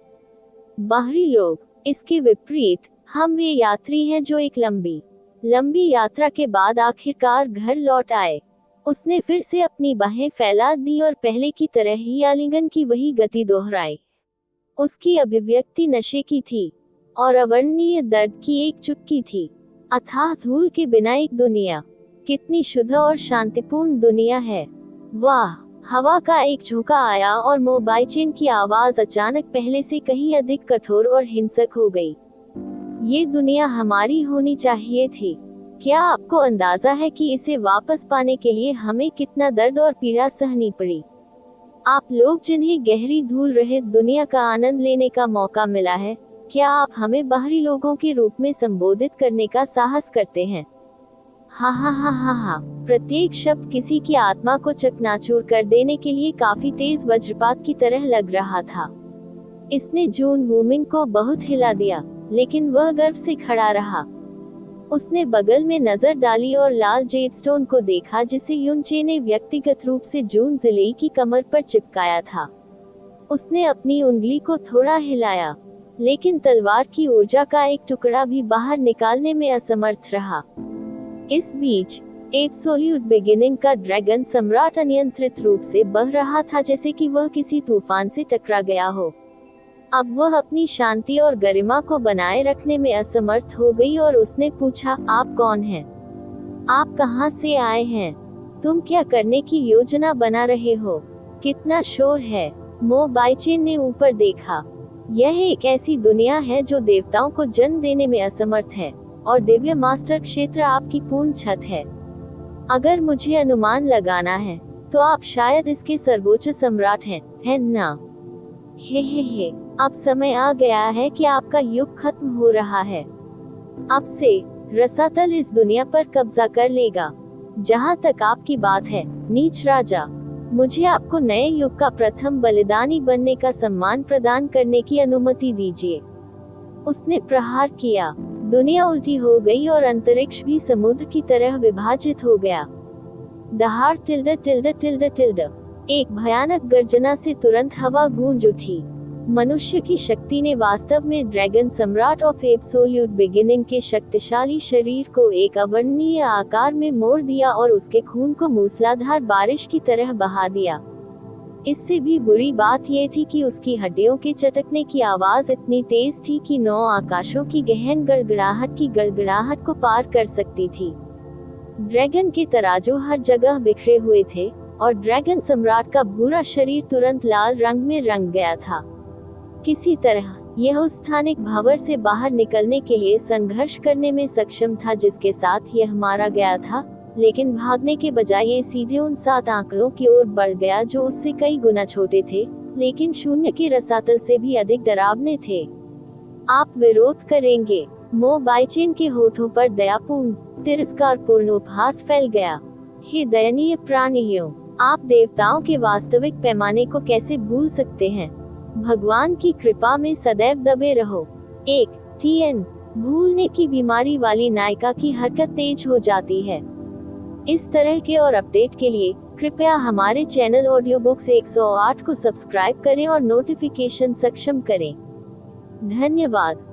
बाहरी लोग, इसके विपरीत, हम वे यात्री हैं जो एक लंबी यात्रा के बाद आखिरकार घर लौट आए। उसने फिर से अपनी बाहें फैला दी और पहले की तरह ही आलिंगन की वही गति दोहराई। उसकी अभिव्यक्ति नशे की थी और अवर्णनीय दर्द की एक चुटकी थी। अथाह धूल के बिना एक दुनिया, कितनी शुद्ध और शांतिपूर्ण दुनिया है। वाह! हवा का एक झोंका आया और मोबाइचेन की आवाज अचानक पहले से कहीं अधिक कठोर और हिंसक हो गई। ये दुनिया हमारी होनी चाहिए थी। क्या आपको अंदाजा है कि इसे वापस पाने के लिए हमें कितना दर्द और पीड़ा सहनी पड़ी? आप लोग जिन्हें गहरी धूल रहित दुनिया का आनंद लेने का मौका मिला है, क्या आप हमें बाहरी लोगों के रूप में संबोधित करने का साहस करते हैं? हाँ हाँ हाँ हाँ हाँ। प्रत्येक शब्द किसी की आत्मा को चकनाचूर कर देने के लिए काफी तेज वज्रपात की तरह लग रहा था। इसने जून वूमिंग को बहुत हिला दिया, लेकिन वह गर्व से खड़ा रहा। उसने बगल में नजर डाली और लाल जेडस्टोन को देखा जिसे युनचे ने व्यक्तिगत रूप से जून जिले की कमर पर चिपकाया था। उसने अपनी उंगली को थोड़ा हिलाया, लेकिन तलवार की ऊर्जा का एक टुकड़ा भी बाहर निकालने में असमर्थ रहा। इस बीच एब्सोल्यूट बिगिनिंग का ड्रैगन सम्राट अनियंत्रित रूप से बह रहा था, जैसे कि वह किसी तूफान से टकरा गया हो। अब वह अपनी शांति और गरिमा को बनाए रखने में असमर्थ हो गई और उसने पूछा, आप कौन हैं? आप कहां से आए हैं? तुम क्या करने की योजना बना रहे हो? कितना शोर है? मो बाइचेन ने ऊपर देखा। यह एक ऐसी दुनिया है जो देवताओं को जन्म देने में असमर्थ है, और दिव्य मास्टर क्षेत्र आपकी पूर्ण छत है। अगर मुझे अनुमान लगाना है, तो आप शायद इसके सर्वोच्च सम्राट हैं ना? हे। अब समय आ गया है कि आपका युग खत्म हो रहा है। अब से रसातल इस दुनिया पर कब्जा कर लेगा। जहां तक आपकी बात है, नीच राजा, मुझे आपको नए युग का प्रथम बलिदानी बनने का सम्मान प्रदान करने की अनुमति दीजिए। उसने प्रहार किया। दुनिया उल्टी हो गई और अंतरिक्ष भी समुद्र की तरह विभाजित हो गया। दहाड़ टिल्ड टिल्ड टिल्ड टिल्ड। एक भयानक गर्जना से तुरंत हवा गूंज उठी। मनुष्य की शक्ति ने वास्तव में ड्रैगन सम्राट ऑफ एब्सोल्यूट बिगिनिंग के शक्तिशाली शरीर को एक अवर्णनीय आकार में मोड़ दिया और उसके खून को मूसलाधार बारिश की तरह बहा दिया। इससे भी बुरी बात यह थी कि उसकी हड्डियों के चटकने की आवाज इतनी तेज थी कि 9 आकाशों की गहन गड़गड़ाहट की गड़गड़ाहट को पार कर सकती थी। ड्रैगन के तराजू हर जगह बिखरे हुए थे, और ड्रैगन सम्राट का भूरा शरीर तुरंत लाल रंग में रंग गया था। किसी तरह यह उस स्थानिक भावर से बाहर निकलने के लिए संघर्ष करने में सक्षम था जिसके साथ यह मारा गया था, लेकिन भागने के बजाय ये सीधे उन 7 आंकड़ों की ओर बढ़ गया जो उससे कई गुना छोटे थे, लेकिन शून्य के रसातल से भी अधिक डरावने थे। आप विरोध करेंगे? मो बाइचेन के होठों पर दयापूर्ण, तिरस्कारपूर्ण उपहास फैल गया। हे दयनीय प्राणियों, आप देवताओं के वास्तविक पैमाने को कैसे भूल सकते हैं? भगवान की कृपा में सदैव दबे रहो। 1 TN भूलने की बीमारी वाली नायिका की हरकत तेज हो जाती है। इस तरह के और अपडेट के लिए कृपया हमारे चैनल ऑडियो बुक्स 108 को सब्सक्राइब करें और नोटिफिकेशन सक्षम करें। धन्यवाद।